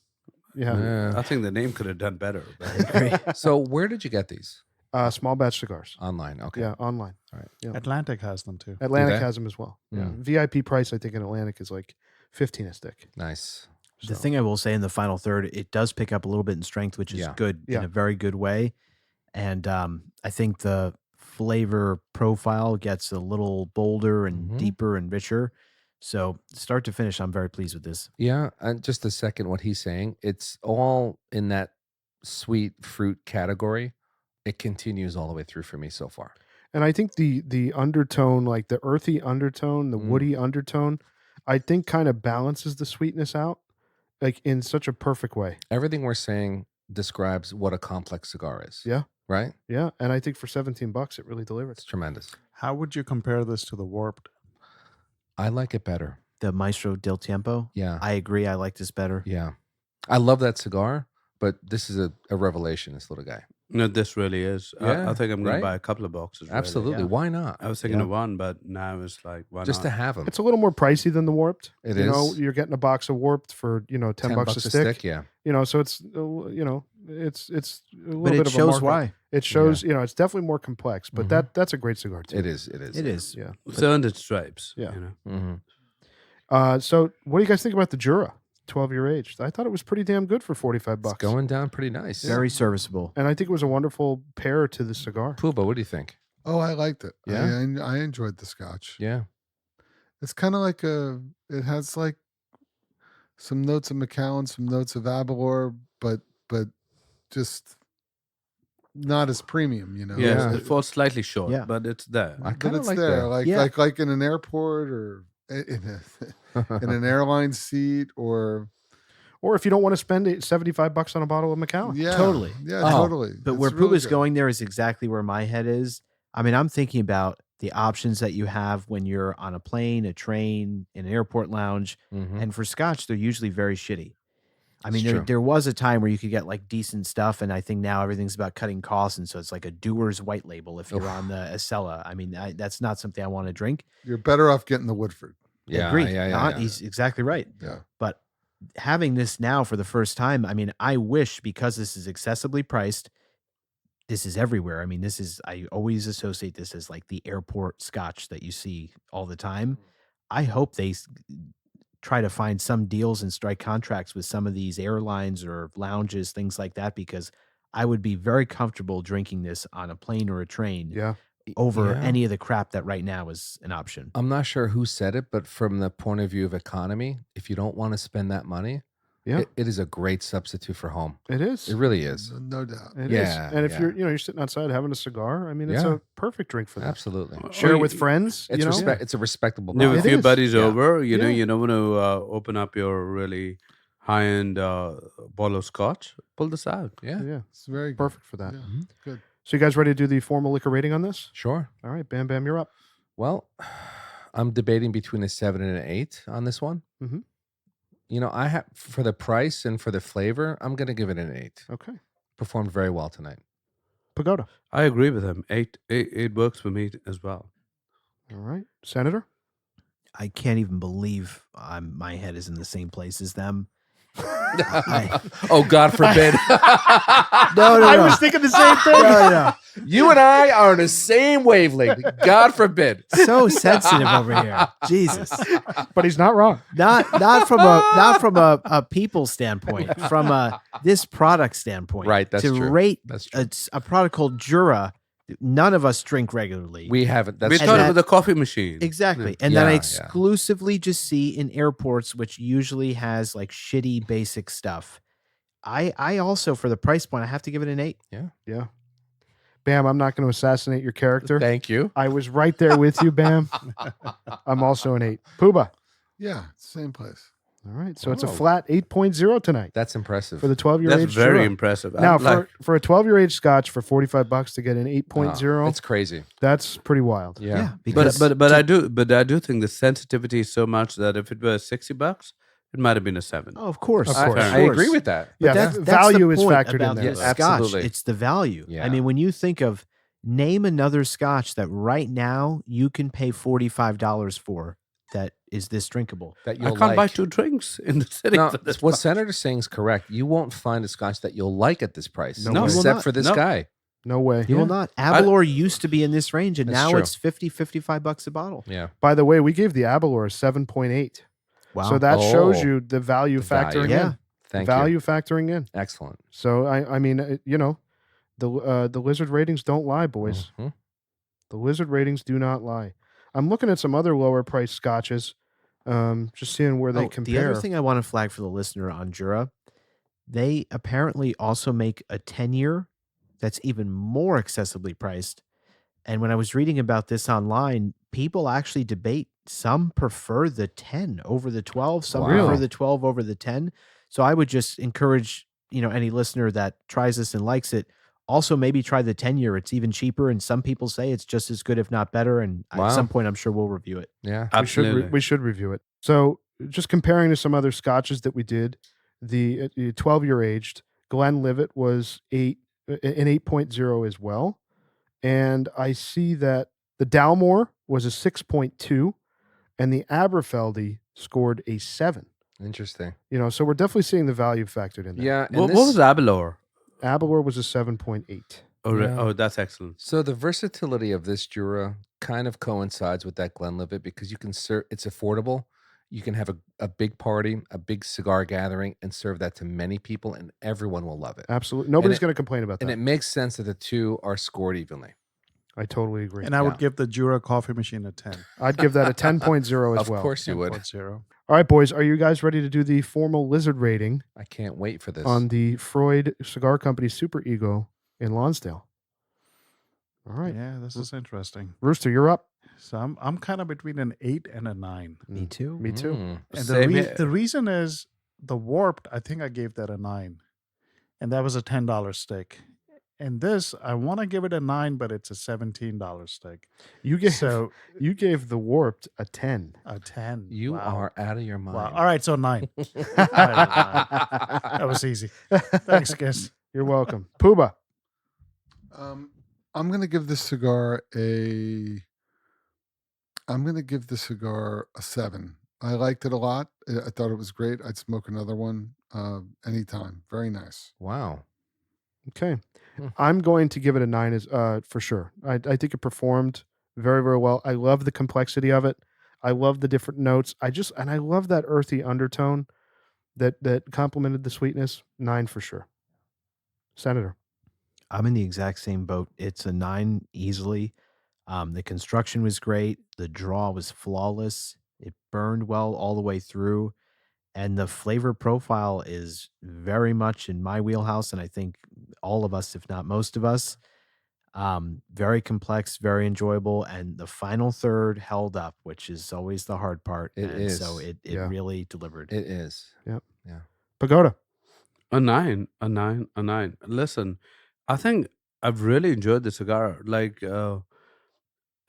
Yeah. I think the name could have done better. But So where did you get these? Small batch cigars. Online. Okay. Yeah, online. All right. Yeah. Atlantic has them too. Atlantic they? has them as well. Yeah. Mm. VIP price, I think, in Atlantic is like $15 a stick. Nice. the thing I will say in the final third, it does pick up a little bit in strength, which is Yeah. good in Yeah. a very good way. And I think the flavor profile gets a little bolder and Mhm. deeper and richer. So start to finish, I'm very pleased with this. Yeah. And just a second, what he's saying, it's all in that sweet fruit category. It continues all the way through for me so far. And I think the undertone, like the earthy undertone, the Mm. woody undertone, I think kind of balances the sweetness out, like in such a perfect way. Everything we're saying describes what a complex cigar is. Yeah. Right? Yeah, and I think for $17, it really delivered. It's tremendous. How would you compare this to the Warped? I like it better. The Maestro del Tiempo, Yeah. I agree. I like this better. Yeah. I love that cigar, but this is a revelation, this little guy. no, this really is. Yeah, I think I'm going right? to buy a couple of boxes. really. Absolutely. yeah. Why not? I was thinking Yeah. of one, but now it's like, why Just to not? have them. It's a little more pricey than the Warped. It you know, is. you're getting a box of Warped for, $10 a stick. Yeah. So it's, it's little But bit it of a shows markup. why. It shows, it's definitely more complex, but that's a great cigar too. It is. It is. It is. Yeah. It's earned its stripes. Yeah. You know? Mm-hmm. So what do you guys think about the Jura 12-year aged? I thought it was pretty damn good for $45. It's going down pretty nice. Very serviceable. And I think it was a wonderful pair to the cigar. Puba, what do you think? Oh, I liked it. Yeah? I enjoyed the Scotch. Yeah. It's kind of like it has like some notes of Macallan, some notes of Aberlour, but just not as premium, you know. Yes, Yeah. it falls slightly short, Yeah. but it's there. I But kind of it's like there, that. like Yeah. like in an airport or in an airline seat or Or if you don't want to spend $75 on a bottle of Macallan. yeah, Totally. yeah, Oh, totally. But It's where really Puba's good. going there is exactly where my head is. I mean, I'm thinking about the options that you have when you're on a plane, a train, in an airport lounge. Mhm. And for Scotch, they're usually very shitty. I mean, It's there, true. there was a time where you could get like decent stuff, and I think now everything's about cutting costs, and so it's like a doer's white label if you're Oof. on the Acela. I mean, that's not something I want to drink. You're better off getting the Woodford. Yeah. Agreed. Yeah. He's exactly right. Yeah. But having this now for the first time, I mean, I wish, because this is accessibly priced, this is everywhere. I mean, I always associate this as like the airport Scotch that you see all the time. I hope they try to find some deals and strike contracts with some of these airlines or lounges, things like that, because I would be very comfortable drinking this on a plane or a train Yeah. over Yeah. any of the crap that right now is an option. I'm not sure who said it, but from the point of view of economy, if you don't want to spend that money, Yeah. it is a great substitute for home. It is. It really is. No doubt. It is. Yeah, And if yeah. you're sitting outside having a cigar, I mean, it's Yeah. a perfect drink for that. Absolutely. Share Or it with you- friends. It's you know? It's a respectable You have a It bottle. few is. buddies Yeah. over, you know, Yeah. you don't want to open up your really high-end bottle of Scotch. Pull this out. Yeah. Yeah. It's very good. Perfect for that. Yeah, Mhm. good. So you guys ready to do the formal liquor rating on this? Sure. All right, Bam Bam, you're up. Well, I'm debating between a 7 and an 8 on this one. Mhm. You know, I have for the price and for the flavor, I'm going to give it an 8. Okay. Performed very well tonight. Pagoda. I agree with him. Eight works for me as well. All right. Senator? I can't even believe my head is in the same place as them. Oh, God forbid. No, I was thinking the same thing. no. You and I are on the same wavelength. God forbid. So sensitive over here. Jesus. But he's not wrong. Not from a people standpoint, from this product standpoint. Right, that's to true. rate That's true. a product called Jura, none of us drink regularly. We haven't. That's We And thought that- about the coffee machine. Exactly. Yeah. And then I Yeah, yeah. exclusively just see in airports, which usually has like shitty basic stuff. I also, for the price point, I have to give it an 8. Yeah. Bam, I'm not going to assassinate your character. Thank you. I was right there with you, Bam. I'm also an 8. Puba. Yeah, same place. All right. So it's a Oh. flat 8.0 tonight That's impressive. for the 12-year That's age. very Jura. impressive. Now, I'm like, for a 12-year age Scotch for $45 to get an Oh, 8.0, it's crazy. that's pretty wild. Yeah. because but I do think the sensitivity is so much that if it were $60, it might have been a 7. Oh, of course. Of I, course. I agree with that. Yeah, that's value the is point factored in about there. the Yes, Scotch. absolutely. It's the value. Yeah. I mean, when you think of name another Scotch that right now you can pay $45 for that is this drinkable. That I you'll can't buy like. 2 drinks in the city No, for this what price. Senator's saying is correct. You won't find a Scotch that you'll like at this price. No, you will except not. for this No. guy. No way. You will not. Aberlour used to be in this range, and That's now true. it's $50-$55 a bottle. Yeah. By the way, we gave the Aberlour a 7.8. Wow. So that shows Oh. you the value The value. factoring Yeah. in. Thank value you. factoring in. Excellent. So I mean, the lizard ratings don't lie, boys. Mhm. The lizard ratings do not lie. I'm looking at some other lower price scotches, just seeing where they Oh, compare. the other thing I want to flag for the listener on Jura, they apparently also make a 10-year that's even more accessibly priced. And when I was reading about this online, people actually debate. Some prefer the 10 over the 12. Some Wow. prefer the 12 over the 10. So I would just encourage, any listener that tries this and likes it, also maybe try the 10-year. It's even cheaper. And some people say it's just as good, if not better. And Wow. at some point, I'm sure we'll review it. Yeah. Absolutely. we should review it. So just comparing to some other scotches that we did, the 12-year aged Glenlivet was an 8.0 as well. And I see that the Dalmore was a 6.2 and the Aberfeldy scored a 7. Interesting. So we're definitely seeing the value factored in there. Yeah. And What this, was Aberlour? Aberlour was a 7.8. Yeah. That's excellent. So the versatility of this Jura kind of coincides with that Glenlivet because you can serve. It's affordable. You can have a big party, a big cigar gathering, and serve that to many people, and everyone will love it. Absolutely. Nobody's it- going to complain about And that. it makes sense that the two are scored evenly. I totally agree. And I would Yeah. give the Jura coffee machine a 10. I'd give that a 10.0 as Of well. course you would. 10.0. All right, boys. Are you guys ready to do the formal lizard rating I can't wait for this. on the Freud Cigar Company SuperEgo in Lonsdale? All right. Yeah, this is interesting. Rooster, you're up. So I'm kind of between an 8 and a 9. Me too. Me too. Mm. And Same here. the reason is the Warped, I think I gave that a 9. And that was a $10 steak. And this, I want to give it a 9, but it's a $17 steak. You gave So you gave the Warped a 10. a 10. You Wow. are out of your mind. Wow. All right, so 9. That was easy. Thanks, guys. You're welcome. Pooba. I'm gonna give this cigar a 7. I liked it a lot. I thought it was great. I'd smoke another one anytime. Very nice. Wow. Okay. Hmm. I'm going to give it a 9 as for sure. I think it performed very, very well. I love the complexity of it. I love the different notes. And I love that earthy undertone that complemented the sweetness. 9 for sure. Senator. I'm in the exact same boat. It's a 9 easily. The construction was great. The draw was flawless. It burned well all the way through. And the flavor profile is very much in my wheelhouse. And I think all of us, if not most of us, very complex, very enjoyable. And the final third held up, which is always the hard part. It and is. So it Yeah. really delivered. It is. Pagoda. A 9. Listen, I think I've really enjoyed the cigar. Like,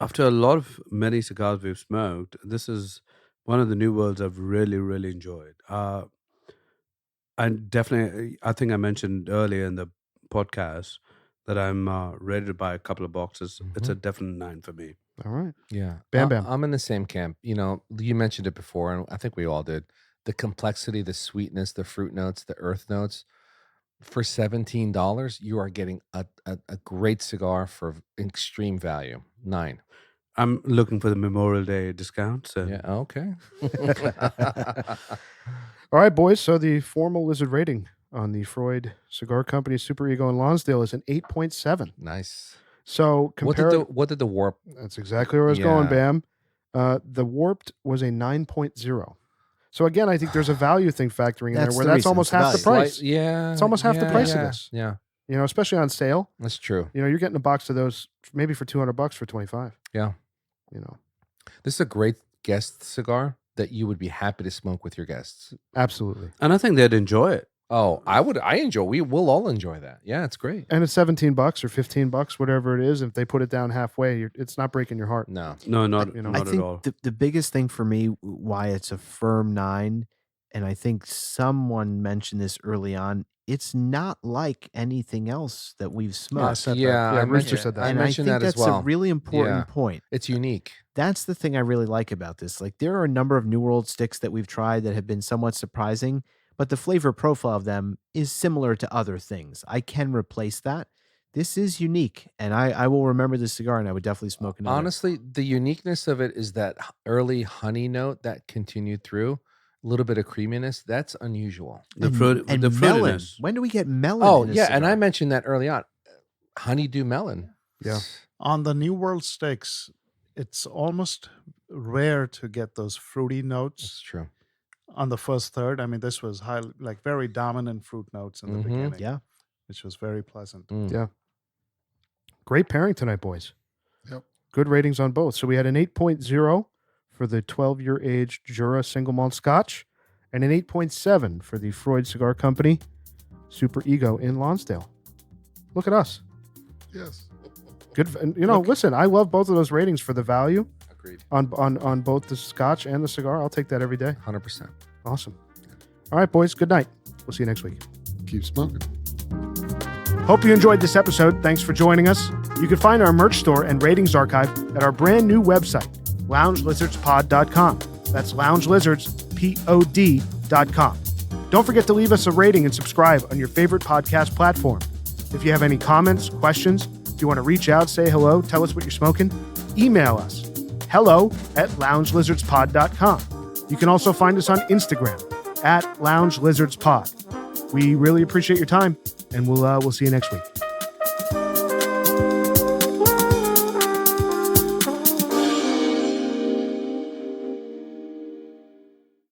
after a lot of many cigars we've smoked, this is one of the new worlds I've really, really enjoyed. And definitely, I think I mentioned earlier in the podcast that I'm ready to buy a couple of boxes. It's a definite 9 for me. All right. Yeah. Bam Bam. I'm in the same camp. You know, you mentioned it before, and I think we all did. The complexity, the sweetness, the fruit notes, the earth notes. For $17, you are getting a great cigar for extreme value. 9. I'm looking for the Memorial Day discount. So Yeah. Okay. All right, boys. So the formal lizard rating on the Freud Cigar Company SuperEgo in Lonsdale is an 8.7. Nice. So compare. What did the warp? That's exactly where I was going, Yeah. Bam. The Warped was a 9.0. So again, I think there's a value thing factoring in That's there where the that's reason, almost it's the half the value. price. Yeah. It's almost half the price of yeah, this. Yeah. You know, especially on sale. That's true. You know, you're getting a box of those maybe for $200 for 25. Yeah. You know, This is a great guest cigar that you would be happy to smoke with your guests. absolutely. and I think they'd enjoy it. Oh, I enjoy. We'll all enjoy that. Yeah, it's great. And it's $17 or $15, whatever it is. If they put it down halfway, it's not breaking your heart. No. No, not, You know, not I at think all. the biggest thing for me why it's a firm 9, and I think someone mentioned this early on, it's not like anything else that we've smoked. said that. Yeah, Yeah, I Rooster mentioned, said that. I and I mentioned think that as that's well. a really important Yeah. point. It's unique. That's the thing I really like about this. Like, there are a number of New World sticks that we've tried that have been somewhat surprising, but the flavor profile of them is similar to other things. I can replace that. This is unique, and I will remember this cigar, and I would definitely smoke another. Honestly, the uniqueness of it is that early honey note that continued through, a little bit of creaminess. That's unusual. The and, fruit, and the melon. fruitiness. When do we get melon? Oh, in a yeah, and I cigar? mentioned that early on. Honeydew melon. Yeah. On the New World steaks, it's almost rare to get those fruity notes That's true. on the first third. I mean, this was like very dominant fruit notes in the Mhm. beginning, Yeah. which was very pleasant. Mm. Yeah. Great pairing tonight, boys. Yep. Good ratings on both. So we had an 8.0 for the 12-year aged Jura single malt Scotch and an 8.7 for the Freud Cigar Company SuperEgo in Lonsdale. Look at us. Yes. Good. And, you know, listen, I love both of those ratings for the value Agreed. on both the Scotch and the cigar. I'll take that every day. 100%. Awesome. All right, boys. Good night. We'll see you next week. Keep smoking. Hope you enjoyed this episode. Thanks for joining us. You can find our merch store and ratings archive at our brand new website, loungelizardspod.com. That's loungelizardspod.com. Don't forget to leave us a rating and subscribe on your favorite podcast platform. If you have any comments, questions, if you want to reach out, say hello, tell us what you're smoking, email us, hello@loungelizardspod.com. You can also find us on Instagram @loungelizardspod. We really appreciate your time, and we'll see you next week.